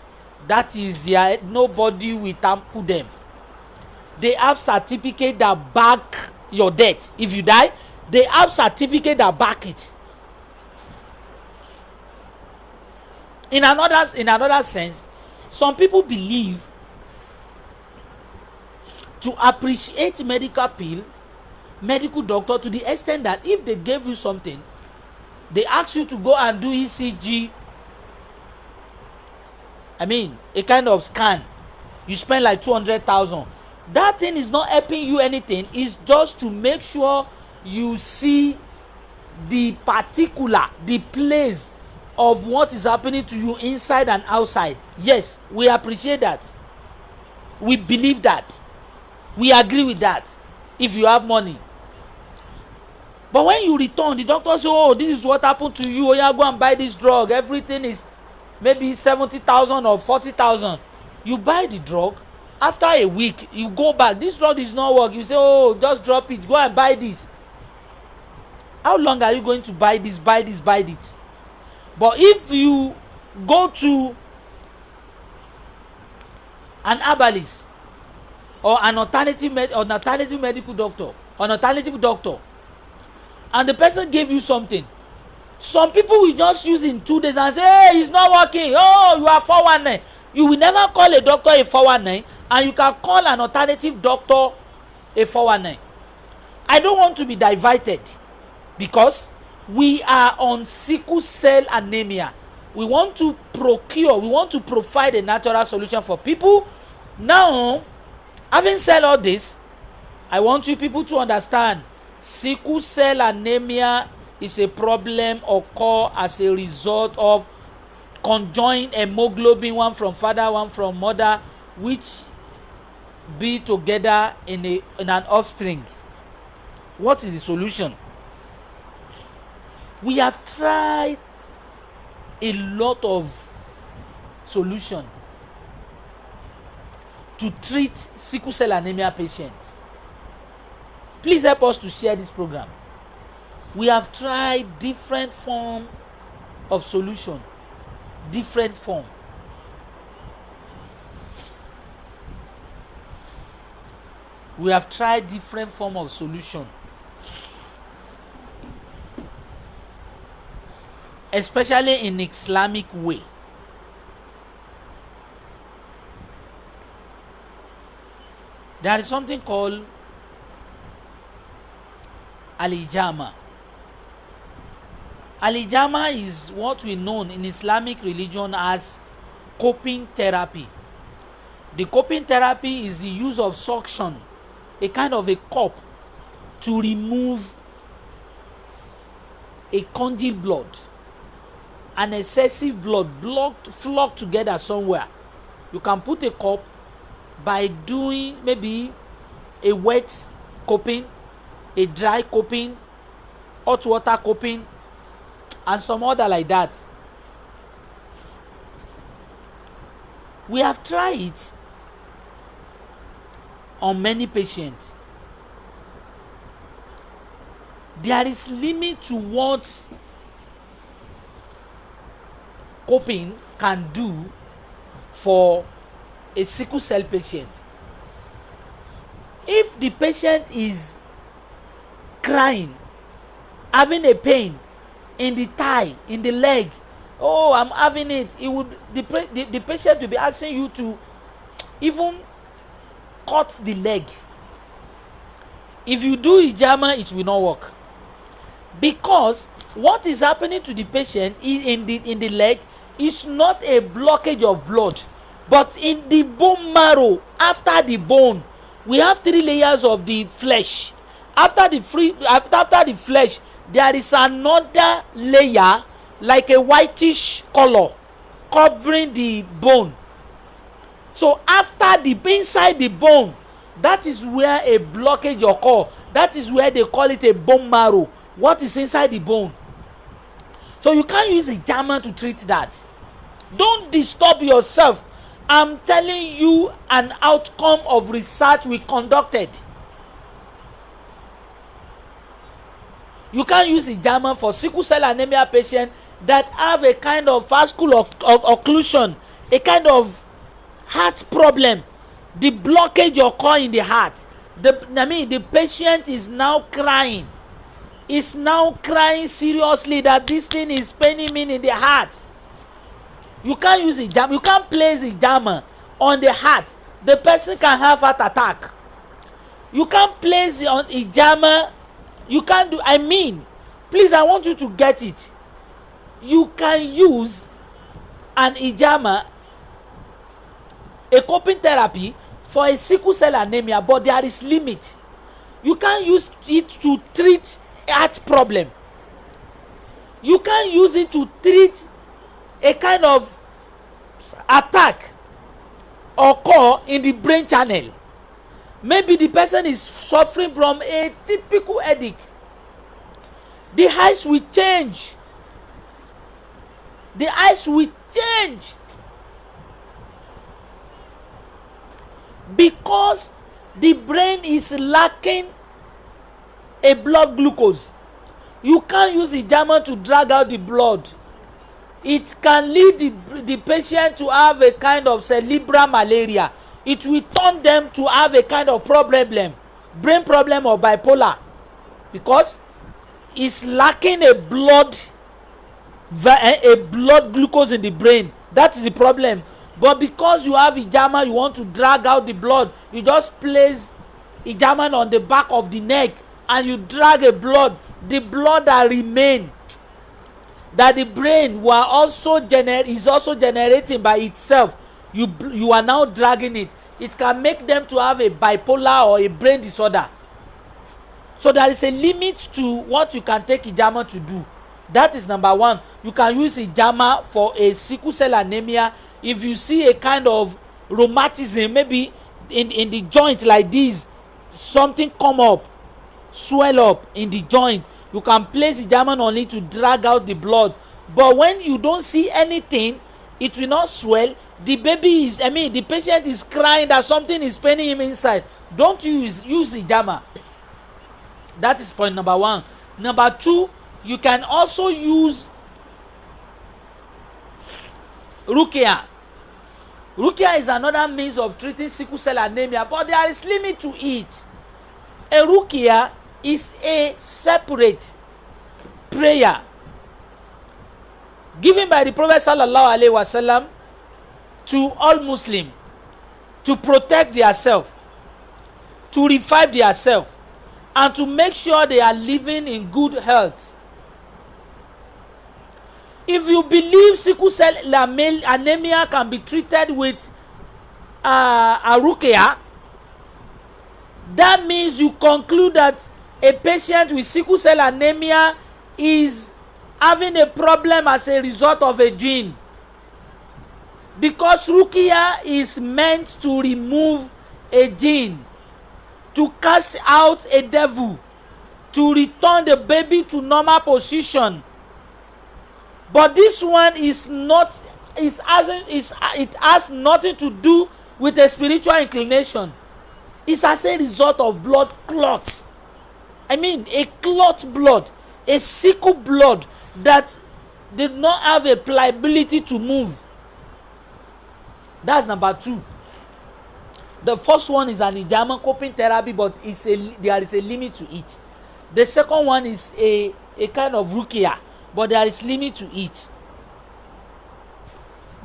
that is their, nobody will tamper them. They have certificate that back your death. If you die, they have certificate that back it. In another sense, some people believe to appreciate medical doctor to the extent that if they gave you something, they ask you to go and do ECG, a kind of scan, you spend like 200,000. That thing is not helping you anything. It's just to make sure you see the place of what is happening to you inside and outside. Yes, we appreciate that. We believe that. We agree with that. If you have money. But when you return, the doctor says, oh, this is what happened to you. Oh, yeah, go and buy this drug. Everything is maybe 70,000 or 40,000. You buy the drug. After a week, you go back. This drug is not working. You say, oh, just drop it. Go and buy this. How long are you going to buy this, buy this, buy it? But if you go to an herbalist or an alternative medical doctor, or an alternative doctor, and the person gave you something, some people will just use it in 2 days and say, hey, it's not working. Oh, you are 419. You will never call a doctor a 419, and you can call an alternative doctor a 419. I don't want to be diverted, because we are on sickle cell anemia. We want to provide a natural solution for people. Now, having said all this, I want you people to understand sickle cell anemia is a problem occur as a result of conjoined hemoglobin, one from father, one from mother, which be together in an offspring. What is the solution? We have tried a lot of solution to treat sickle cell anemia patients. Please help us to share this program. We have tried different form of solution. Different form. We have tried different form of solution. Especially in Islamic way. There is something called Al-Ijama. Al-Ijama is what we know in Islamic religion as coping therapy. The coping therapy is the use of suction, a kind of a cup, to remove a congealed blood, an excessive blood flocked together somewhere. You can put a cup by doing maybe a wet cupping, a dry cupping, hot water cupping, and some other like that. We have tried it on many patients. There is limit to what cupping can do for a sickle cell patient. If the patient is crying, having a pain in the thigh, in the leg, oh, I'm having it, the patient will be asking you to even cut the leg. If you do hijama, it will not work, because what is happening to the patient in the leg is not a blockage of blood, but in the bone marrow. After the bone, we have 3 layers of the flesh. After the flesh, there is another layer like a whitish color covering the bone. So after the inside the bone, that is where a blockage occurs. That is where they call it a bone marrow. What is inside the bone? So you can't use a German to treat that. Don't disturb yourself. I'm telling you an outcome of research we conducted. You can't use ijama for sickle cell anemia patients that have a kind of vascular occlusion, a kind of heart problem. The blockage occur in the heart. The patient is now crying. Is now crying seriously that this thing is paining me in the heart. You can't use ijama. You can't place ijama on the heart. The person can have heart attack. You can't place it on ijama. You can't do. Please, I want you to get it. You can use an ijama, a coping therapy for a sickle cell anemia, but there is limit. You can't use it to treat heart problem. You can't use it to treat a kind of attack occur in the brain channel. Maybe the person is suffering from a typical headache. The eyes will change. The eyes will change because the brain is lacking a blood glucose. You can't use ijama to drag out the blood. It can lead the patient to have a kind of cerebral malaria. It will turn them to have a kind of brain problem or bipolar, because it's lacking a blood glucose in the brain. That is the problem. But because you have ijama, you want to drag out the blood, you just place ijama on the back of the neck and you drag the blood that remain, that the brain is also generating by itself. You are now dragging it. It can make them to have a bipolar or a brain disorder. So there is a limit to what you can take ijama to do. That is number one. You can use ijama for a sickle cell anemia if you see a kind of rheumatism, maybe in the joint like this, something come up, swell up in the joint. You can place ijama on it to drag out the blood. But when you don't see anything, it will not swell. The patient is crying that something is paining him inside. Don't use ijama. That is point number one. Number two, you can also use rukia. Rukia is another means of treating sickle cell anemia, but there is limit to it. A rukia is a separate prayer given by the Prophet sallallahu alaihi wasallam to all Muslims to protect themselves, to revive themselves, and to make sure they are living in good health. If you believe sickle cell anemia can be treated with a rukia, that means you conclude that a patient with sickle cell anemia is having a problem as a result of a gene. Because rukia is meant to remove a gene, to cast out a devil, to return the baby to normal position. But this one is not, it has nothing to do with a spiritual inclination. It's as a result of blood clots. A clot blood, a sickle blood that did not have a pliability to move. That's number two. The first one is an ijama coping therapy, but there is a limit to it. The second one is a kind of rukia, but there is limit to it.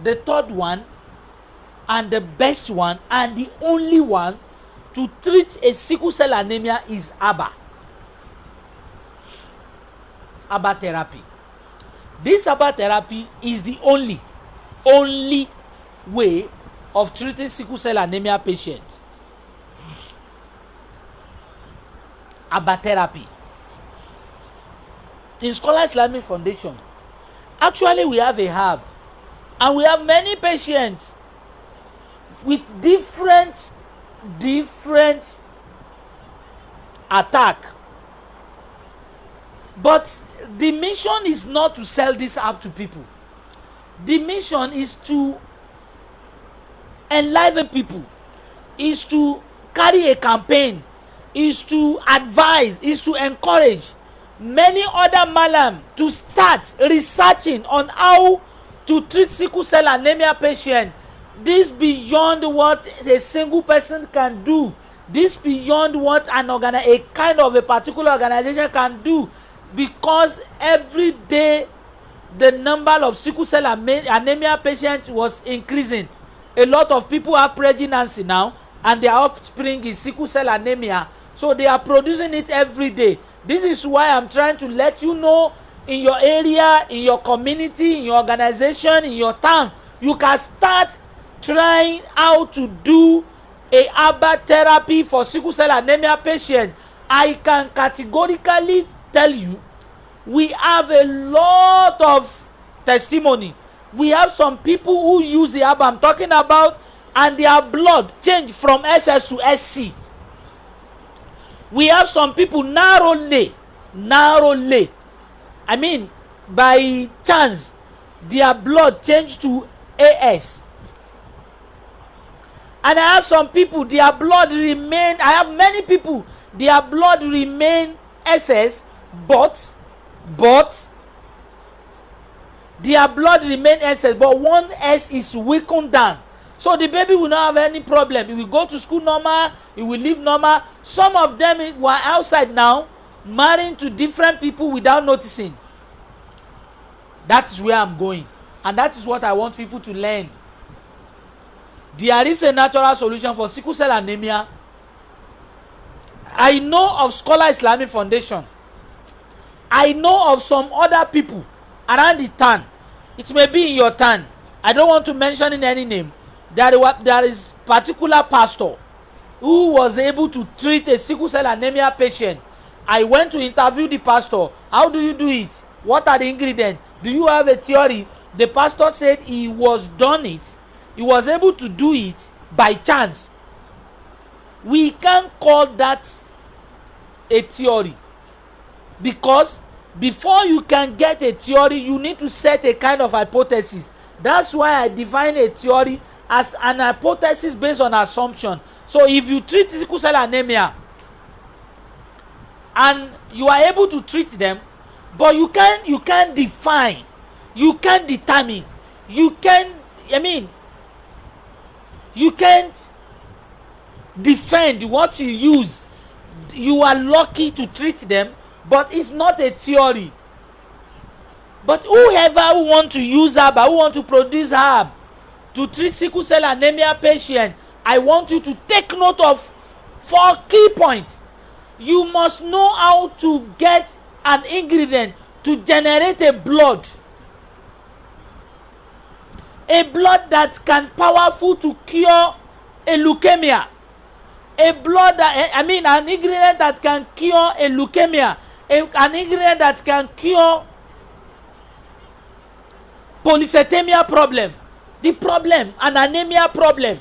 The third one, and the best one, and the only one to treat a sickle cell anemia is Herbal therapy. This Herbal therapy is the only way of treating sickle cell anemia patients. Herbal therapy. In Skola Islamic Foundation, actually we have a herb, and we have many patients with different attack. But the mission is not to sell this herb to people. The mission is to enliven people, is to carry a campaign, is to advise, is to encourage. many other malam to start researching on how to treat sickle cell anemia patient. This beyond what a single person can do. This beyond what a kind of a particular organization can do, because every day the number of sickle cell anemia patients was increasing. A lot of people have pregnancy now, and their offspring is sickle cell anemia, so they are producing it every day. This is why I'm trying to let you know, in your area, in your community, in your organization, in your town, you can start trying how to do a herbal therapy for sickle cell anemia patients. I can categorically tell you, we have a lot of testimony. We have some people who use the herb I'm talking about, and their blood changed from SS to SC. We have some people narrowly, I mean, by chance, their blood changed to AS. And I have some people, their blood remain, I have many people, their blood remain SS, but their blood remain SS, but one S is weakened down. So the baby will not have any problem. He will go to school normal, he will live normal. Some of them were outside now, marrying to different people without noticing. That is where I'm going. And that is what I want people to learn. There is a natural solution for sickle cell anemia. I know of Skola Islamic Foundation. I know of some other people around the town. It may be in your town. I don't want to mention in any name. There is particular pastor who was able to treat a sickle cell anemia patient. I went to interview the pastor. How do you do it? What are the ingredients? Do you have a theory? The pastor said he was able to do it by chance. We can't call that a theory, because before you can get a theory, you need to set a kind of hypothesis. That's why I define a theory as an hypothesis based on assumption. So if you treat sickle cell anemia and you are able to treat them, but you can't define, you can't determine, you can't defend what you use. You are lucky to treat them, but it's not a theory. But whoever who want to use herb, who want to produce herb to treat sickle cell anemia patient, I want you to take note of 4 key points. You must know how to get an ingredient to generate a blood that can powerful to cure a leukemia. An ingredient that can cure a leukemia, an ingredient that can cure polycythemia problem, an anemia problem,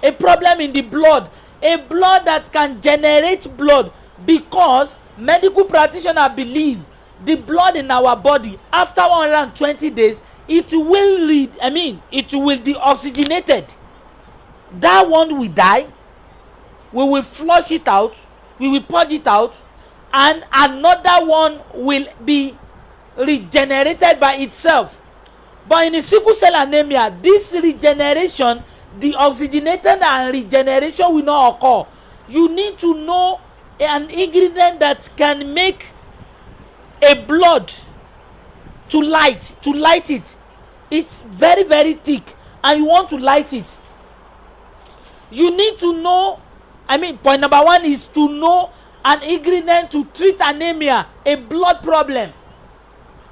a problem in the blood, a blood that can generate blood, because medical practitioners believe the blood in our body, after 120 days, it will deoxygenated. That one will die. We will flush it out, we will purge it out, and another one will be regenerated by itself. But in the sickle cell anemia, this regeneration, deoxygenated and regeneration will not occur. You need to know an ingredient that can make a blood to light it. It's very, very thick, and you want to light it. You need to know, point number 1 is to know an ingredient to treat anemia, a blood problem.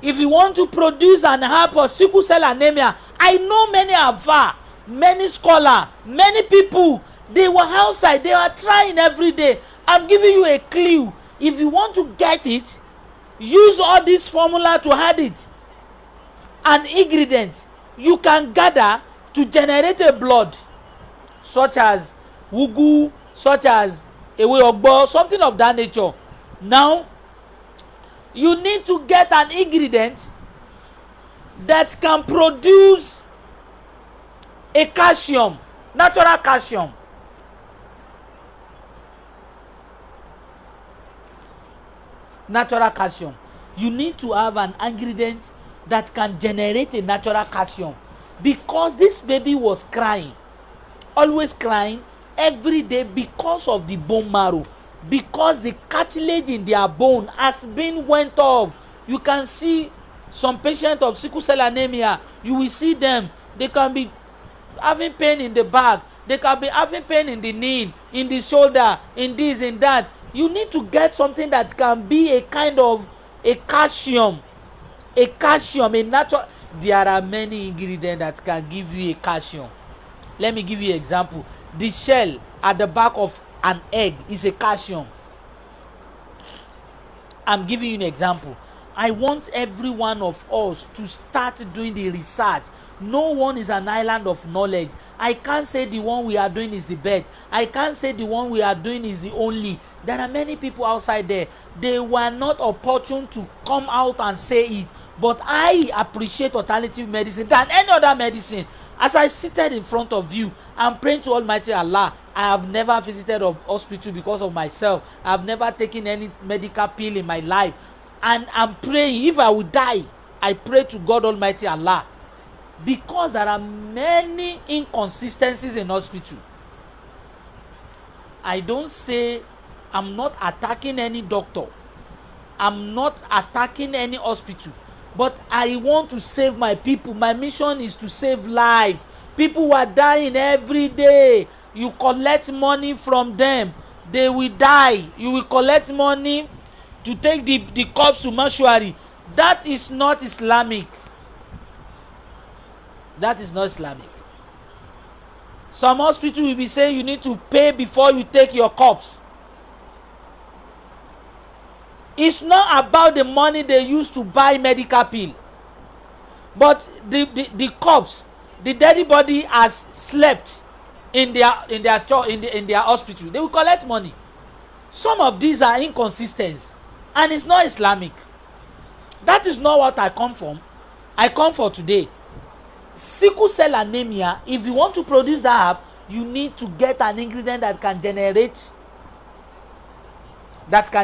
If you want to produce an herb for sickle cell anemia, I know many Ava, many scholars, many people, they were outside, they are trying every day. I'm giving you a clue. If you want to get it, use all this formula to add it. An ingredient you can gather to generate a blood, such as ugu, such as ewe ogbo, something of that nature. Now, you need to get an ingredient that can produce a calcium, natural calcium. Natural calcium. you need to have an ingredient that can generate a natural calcium, because this baby was crying, always crying every day because of the bone marrow, because the cartilage in their bone has been went off. You can see some patients of sickle cell anemia, you will see them, they can be having pain in the back, they can be having pain in the knee, in the shoulder, in this, in that. You need to get something that can be a kind of a calcium, a natural. There are many ingredients that can give you a calcium. Let me give you an example. The shell at the back of an egg is a calcium. I'm giving you an example. I want every one of us to start doing the research. No one is an island of knowledge. I can't say the one we are doing is the best. I can't say the one we are doing is the only. There are many people outside there. They were not opportune to come out and say it. But I appreciate alternative medicine than any other medicine. As I seated in front of you, I'm praying to Almighty Allah. I have never visited a hospital because of myself. I have never taken any medical pill in my life. And I'm praying, if I will die, I pray to God Almighty Allah. Because there are many inconsistencies in hospital. I don't say, I'm not attacking any doctor. I'm not attacking any hospital. But I want to save my people. My mission is to save life. People are dying every day. You collect money from them, they will die. You will collect money to take the corpse to mortuary. That is not Islamic. That is not Islamic. Some hospital will be saying you need to pay before you take your corpse. It's not about the money they use to buy medical pill, but the corpse, the dead body has slept in their hospital. They will collect money. Some of these are inconsistent, and it's not Islamic. That is not what I come from. I come for today. Sickle cell anemia. If you want to produce that, you need to get an ingredient that can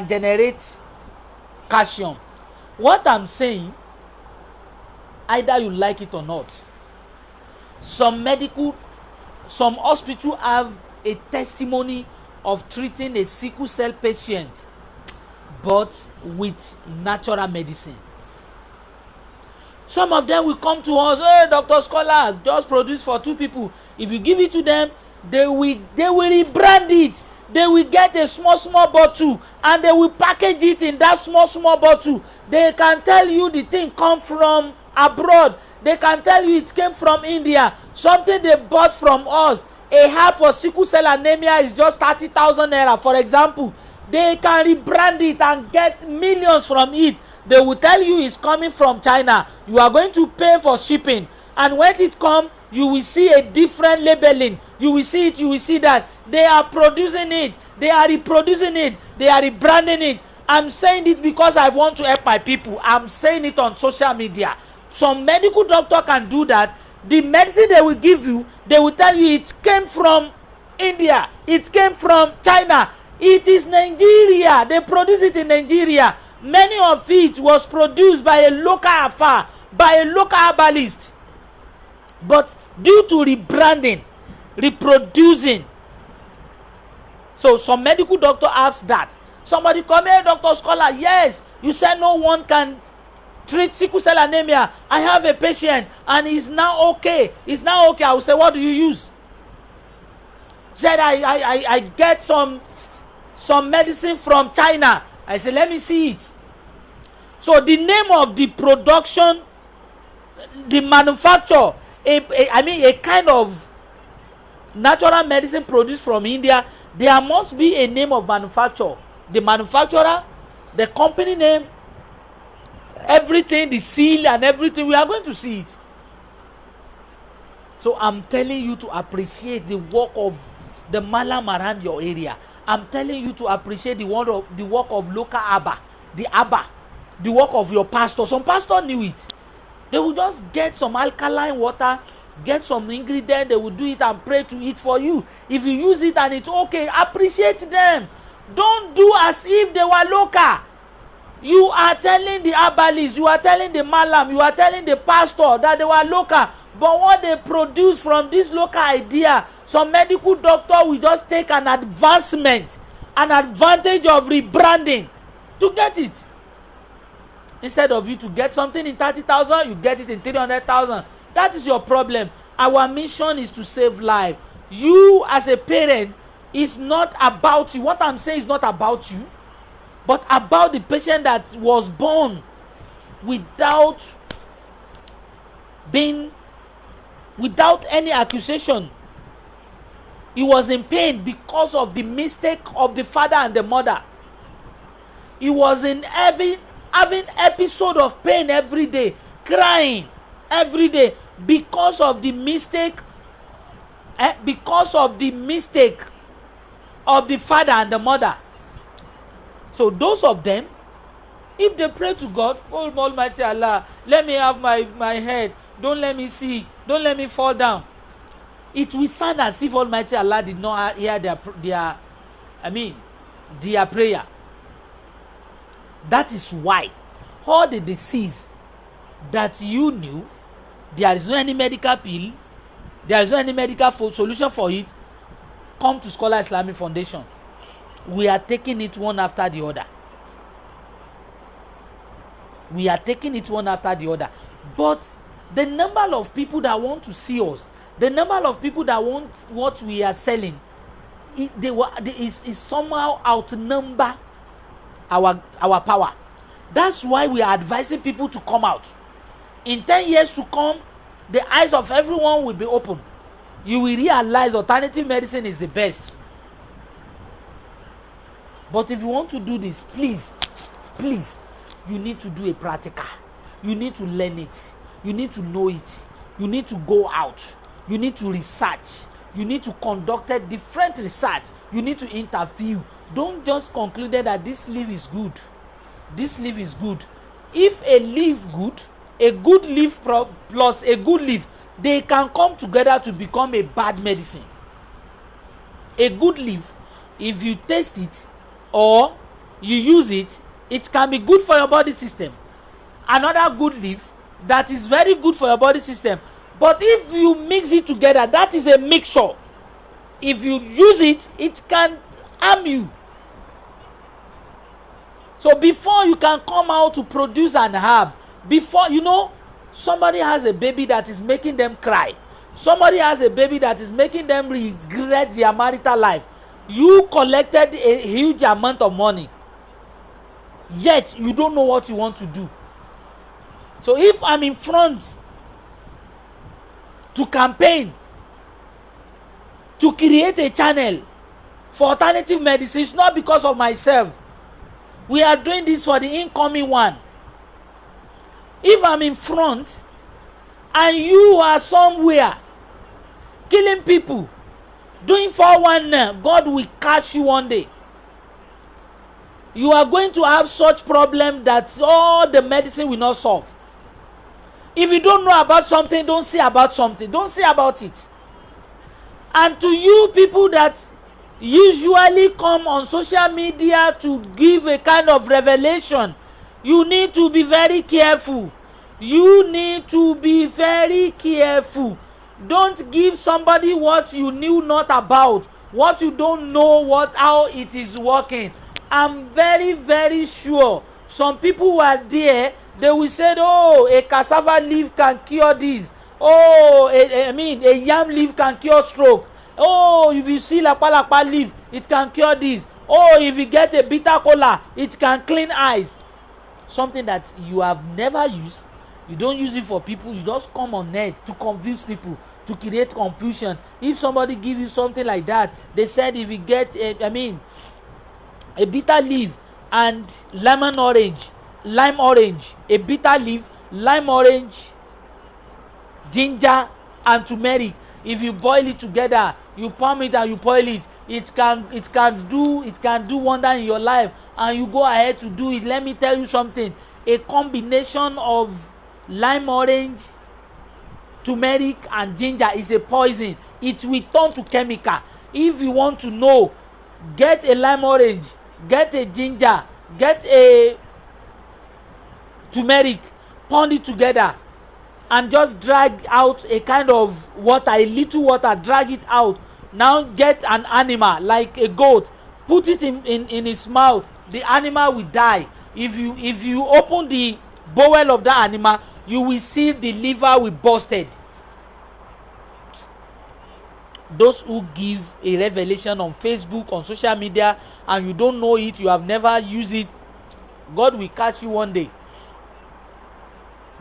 generate calcium. What I'm saying, either you like it or not, some hospital have a testimony of treating a sickle cell patient, but with natural medicine. Some of them will come to us, hey, Dr. Skola, just produce for 2 people. If you give it to them, they will rebrand it. They will get a small bottle and they will package it in that small bottle. They can tell you the thing come from abroad. They can tell you it came from India. Something they bought from us. A herb for sickle cell anemia is just 30,000 naira, for example. They can rebrand it and get millions from it. They will tell you it's coming from China. You are going to pay for shipping. And when it comes, you will see a different labeling. You will see it, you will see that. They are producing it. They are reproducing it. They are rebranding it. I'm saying it because I want to help my people. I'm saying it on social media. Some medical doctor can do that. The medicine they will give you, they will tell you it came from India. It came from China. It is Nigeria. They produce it in Nigeria. Many of it was produced by a local affair, by a local herbalist. But due to rebranding, reproducing, so some medical doctor asks that. Somebody come here, Dr. Skola, yes, you said no one can treat sickle cell anemia. I have a patient and he's now okay. He's now okay. I will say, what do you use? Said I get some medicine from China. I said, let me see it. So the name of the production, the manufacturer, a kind of natural medicine produced from India, there must be a name of manufacturer. The manufacturer, the company name, everything, the seal and everything, we are going to see it. So I'm telling you to appreciate the work of the malam around your area. I'm telling you to appreciate the work of local Abba, the work of your pastor. Some pastor knew it. They will just get some alkaline water, get some ingredient, they will do it and pray to it for you. If you use it and it's okay, appreciate them. Don't do as if they were local. You are telling the herbalist, you are telling the malam, you are telling the pastor that they were local. But what they produce from this local idea, some medical doctor will just take an advancement, an advantage of rebranding to get it. Instead of you to get something in 30,000, you get it in 300,000. That is your problem. Our mission is to save life. You as a parent, is not about you. What I'm saying is not about you, but about the patient that was born without any accusation. He was in pain because of the mistake of the father and the mother. He was in having episode of pain every day, crying every day because of the mistake of the father and the mother. So those of them, if they pray to God, oh Almighty Allah, let me have my head, don't let me see, don't let me fall down, it will sound as if Almighty Allah did not hear their prayer. That is why all the disease that you knew, there is no any medical pill, there is no any medical solution for it. Come to Skola Islamic Foundation. We are taking it one after the other. We are taking it one after the other. But the number of people that want to see us, the number of people that want what we are selling, is somehow outnumber our power. That's why we are advising people to come out. In 10 years to come, the eyes of everyone will be open. You will realize alternative medicine is the best. But if you want to do this, please, you need to do a practical. You need to learn it. You need to know it. You need to go out. You need to research. You need to conduct a different research. You need to interview. Don't just conclude that this leaf is good. This leaf is good. If a leaf good, a good leaf plus a good leaf, they can come together to become a bad medicine. A good leaf, if you taste it or you use it, it can be good for your body system. Another good leaf that is very good for your body system, but if you mix it together, that is a mixture. If you use it, it can harm you. So before you can come out to produce an herb, before somebody has a baby that is making them cry, somebody has a baby that is making them regret their marital life, you collected a huge amount of money, yet you don't know what you want to do. So if I'm in front to campaign to create a channel for alternative medicine, it's not because of myself. We are doing this for the incoming one. If I'm in front and you are somewhere killing people, doing 419, God will catch you one day. You are going to have such problem that all the medicine will not solve. If you don't know about something, don't say about something. Don't say about it. And to you people that usually come on social media to give a kind of revelation, you need to be very careful. You need to be very careful. Don't give somebody what you knew not about, what you don't know how it is working. I'm very, very sure some people who are there, they will say, oh, a cassava leaf can cure this. Oh, a yam leaf can cure stroke. Oh, if you see lapa leaf, it can cure this. Oh, if you get a bitter cola, it can clean eyes. Something that you have never used, you don't use it for people, you just come on net to confuse people, to create confusion. If somebody gives you something like that, they said if you get a bitter leaf and lime orange, a bitter leaf, lime orange, ginger and turmeric, if you boil it together, you palm it and you boil it, it can do wonder in your life, and you go ahead to do it. Let me tell you something, a combination of lime orange, turmeric and ginger is a poison. It will turn to chemical. If you want to know, get a lime orange, get a ginger, get a turmeric, pound it together, and just drag out a kind of water, a little water, drag it out. Now get an animal like a goat, put it in his mouth, the animal will die. If you open the bowel of that animal, you will see the liver will busted. Those who give a revelation on Facebook, on social media, and you don't know it, you have never used it, God will catch you one day.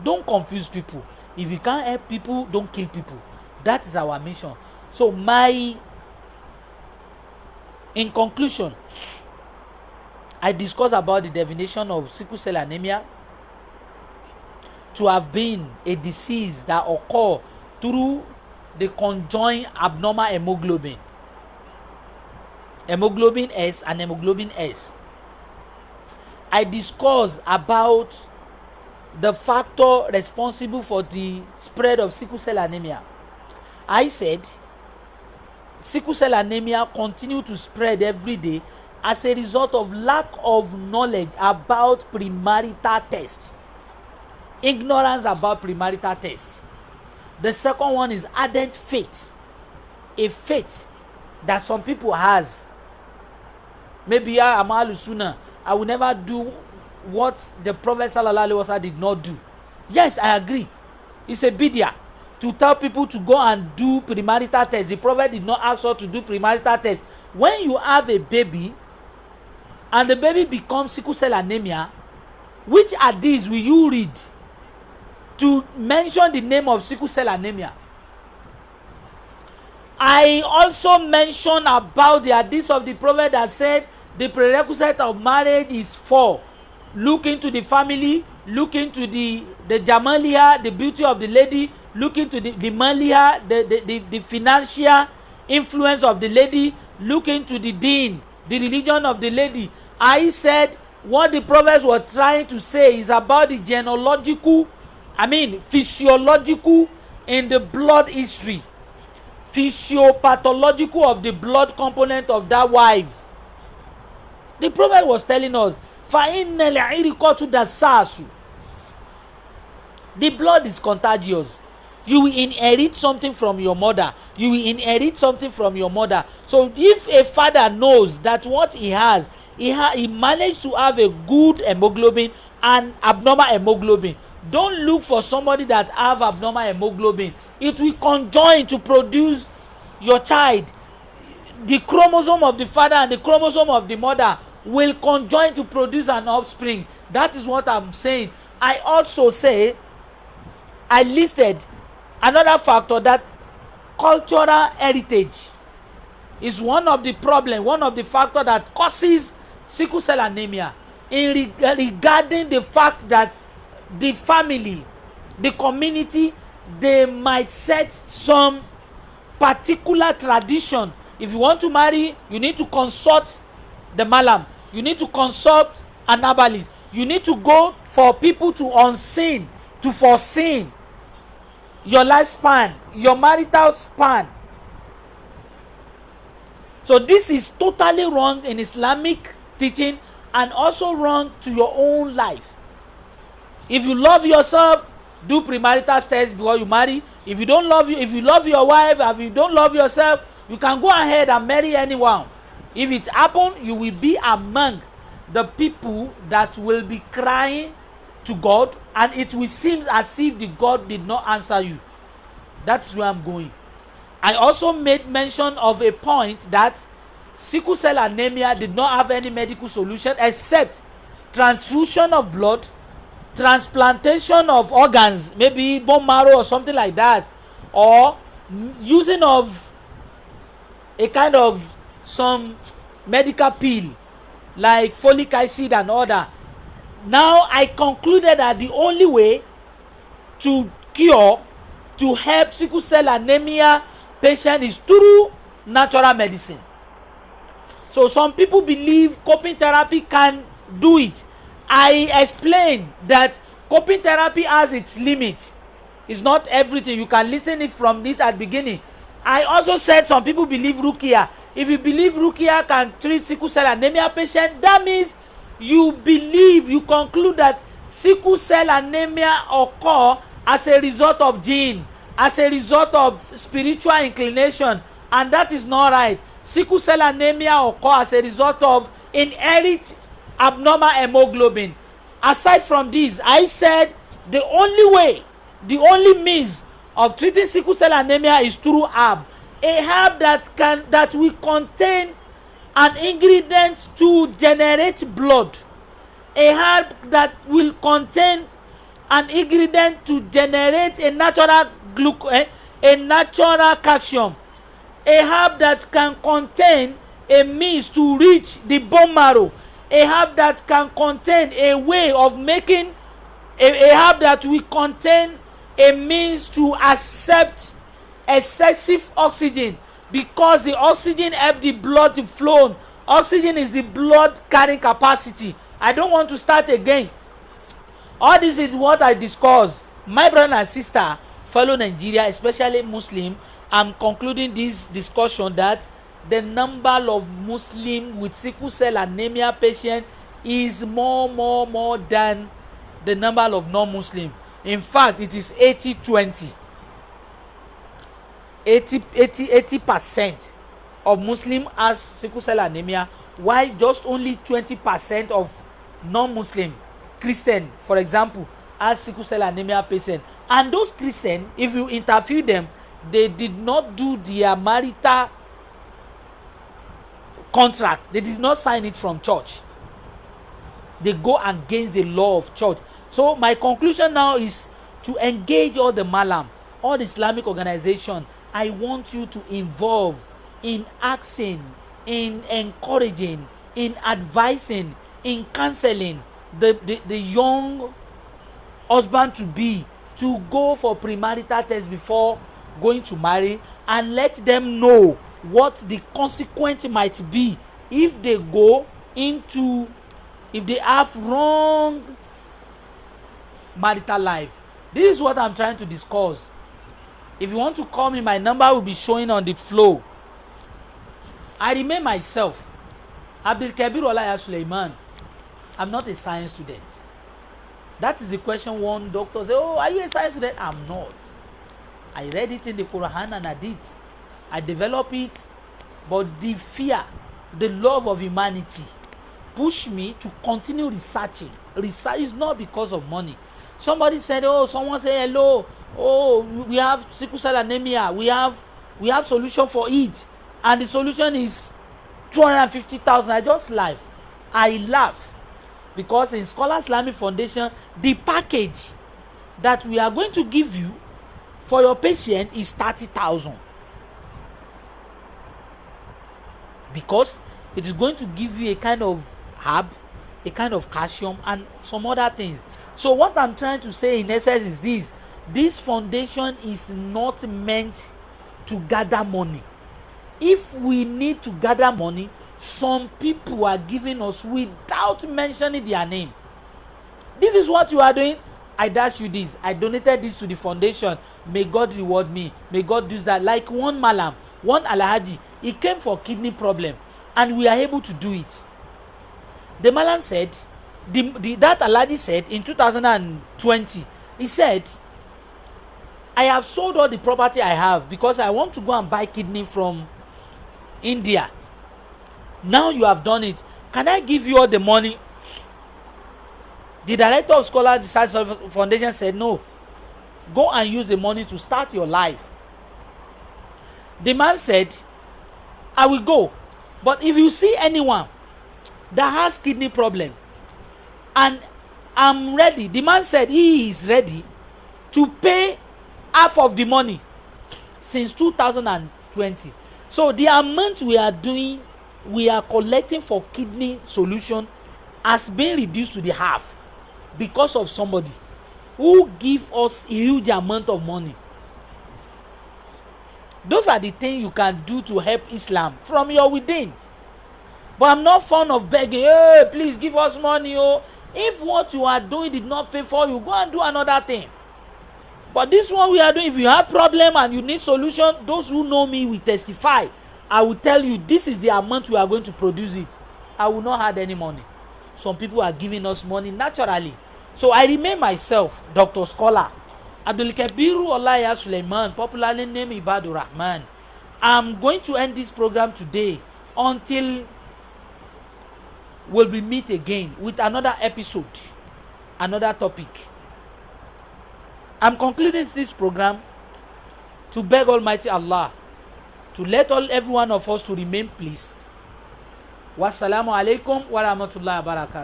Don't confuse people. If you can't help people, don't kill people. That is our mission. So in conclusion, I discussed about the definition of sickle cell anemia to have been a disease that occur through the conjoined abnormal hemoglobin S and hemoglobin S. I discussed about the factor responsible for the spread of sickle cell anemia. I said sickle cell anemia continue to spread every day as a result of lack of knowledge about premarital test. Ignorance about premarital test. The second one is ardent faith. A faith that some people has. Maybe I am Alusuna. I will never do what the Prophet Sallallahu Alaihi Wasallam did not do. Yes, I agree. It's a bid'ah to tell people to go and do premarital test. The Prophet did not ask us to do premarital test. When you have a baby and the baby becomes sickle cell anemia, which hadith will you read to mention the name of sickle cell anemia? I also mentioned about the hadith of the Prophet that said the prerequisite of marriage is 4. Look into the family, look into the jamalia, the beauty of the lady, look into the malia, the financial influence of the lady, look into the deen, the religion of the lady. I said what the prophets were trying to say is about the physiological in the blood history, physiopathological of the blood component of that wife. The prophet was telling us, the blood is contagious. You will inherit something from your mother. You will inherit something from your mother. So if a father knows that what he has, he managed to have a good hemoglobin and abnormal hemoglobin, don't look for somebody that have abnormal hemoglobin. It will conjoin to produce your child. The chromosome of the father and the chromosome of the mother will conjoin to produce an offspring. That is what I'm saying. I also say, I listed another factor, that cultural heritage is one of the problems, one of the factors that causes sickle cell anemia, in regarding the fact that the family, the community, they might set some particular tradition. If you want to marry, you need to consult the malam, you need to consult an herbalist, you need to go for people to unseen, to foresee your lifespan, your marital span. So this is totally wrong in Islamic teaching and also wrong to your own life. If you love yourself, do premarital test before you marry. If you don't love you, if you love your wife, if you don't love yourself, you can go ahead and marry anyone. If it happens, you will be among the people that will be crying to God, and it will seem as if the God did not answer you. That's where I'm going. I also made mention of a point that sickle cell anemia did not have any medical solution except transfusion of blood, transplantation of organs, maybe bone marrow or something like that, or using of a kind of some medical pill like folic acid and other. Now I concluded that the only way to cure, to help sickle cell anemia patient is through natural medicine. So some people believe coping therapy can do it. I explained that coping therapy has its limit. It's not everything. You can listen it from it at the beginning. I also said some people believe Rukia. If you believe Rukia can treat sickle cell anemia patient, that means you believe, you conclude that sickle cell anemia occur as a result of gene, as a result of spiritual inclination, and that is not right. Sickle cell anemia occur as a result of inherent abnormal hemoglobin. Aside from this, I said the only way, the only means of treating sickle cell anemia is through herb. A herb that will contain an ingredient to generate blood. A herb that will contain an ingredient to generate a natural a natural calcium. A herb that can contain a means to reach the bone marrow. A herb that can contain a way of making a herb that will contain a means to accept excessive oxygen, because the oxygen helps the blood to flow. Oxygen is the blood carrying capacity. I don't want to start again. All this is what I discussed. My brother and sister, fellow Nigeria, especially Muslim, I'm concluding this discussion that the number of Muslims with sickle cell anemia patients is more than the number of non-Muslims. In fact, it is 80-20. 80% of Muslims has sickle cell anemia, while just only 20% of non-Muslim Christian, for example, has sickle cell anemia patient. And those Christians, if you interview them, they did not do their marital contract. They did not sign it from church. They go against the law of church. So my conclusion now is to engage all the Malam, all the Islamic organization. I want you to involve in asking, in encouraging, in advising, in counseling the young husband to be to go for premarital test before going to marry, and let them know what the consequence might be if they go into, if they have wrong marital life. This is what I'm trying to discuss. If you want to call me, my number will be showing on the flow. I remain myself, Abdulkabir Olaya Suleiman. I'm not a science student. That is the question one doctor say, oh, are you a science student? I'm not. I read it in the Quran and Hadith. I develop it, but the fear, the love of humanity push me to continue researching. Research is not because of money. Somebody said, oh, someone said hello, oh, we have sickle cell anemia, we have solution for it, and the solution is 250,000. I just laugh. I laugh because in Skola Islamic Foundation, the package that we are going to give you for your patient is 30,000, because it is going to give you a kind of herb, a kind of calcium, and some other things. So what I'm trying to say in essence is this: this foundation is not meant to gather money. If we need to gather money, some people are giving us without mentioning their name. This is what you are doing. I dash you this. I donated this to the foundation. May God reward me. May God do that. Like one Malam, one Alhaji, he came for kidney problem, and we are able to do it. The Malam said, that Alhaji said in 2020, he said, I have sold all the property I have because I want to go and buy kidney from India. Now you have done it. Can I give you all the money? The director of Skola Research Foundation said, no. Go and use the money to start your life. The man said, I will go. But if you see anyone that has kidney problem and I'm ready, the man said he is ready to pay half of the money since 2020. So the amount we are doing, we are collecting for kidney solution has been reduced to the half because of somebody who give us a huge amount of money. Those are the things you can do to help Islam from your within. But I'm not fond of begging, hey, please give us money. Oh, if what you are doing did not pay for you, go and do another thing. But this one we are doing, if you have problem and you need solution, those who know me will testify. I will tell you, this is the amount we are going to produce it. I will not add any money. Some people are giving us money naturally. So I remain myself, Dr. Skola, Abdul Kabiru Olaya Suleiman, popularly named Ibadur Rahman. I'm going to end this program today until we'll meet again with another episode, another topic. I'm concluding this program to beg Almighty Allah to let every one of us to remain pleased. Wassalamu alaikum wa rahmatullahi wa barakatuh.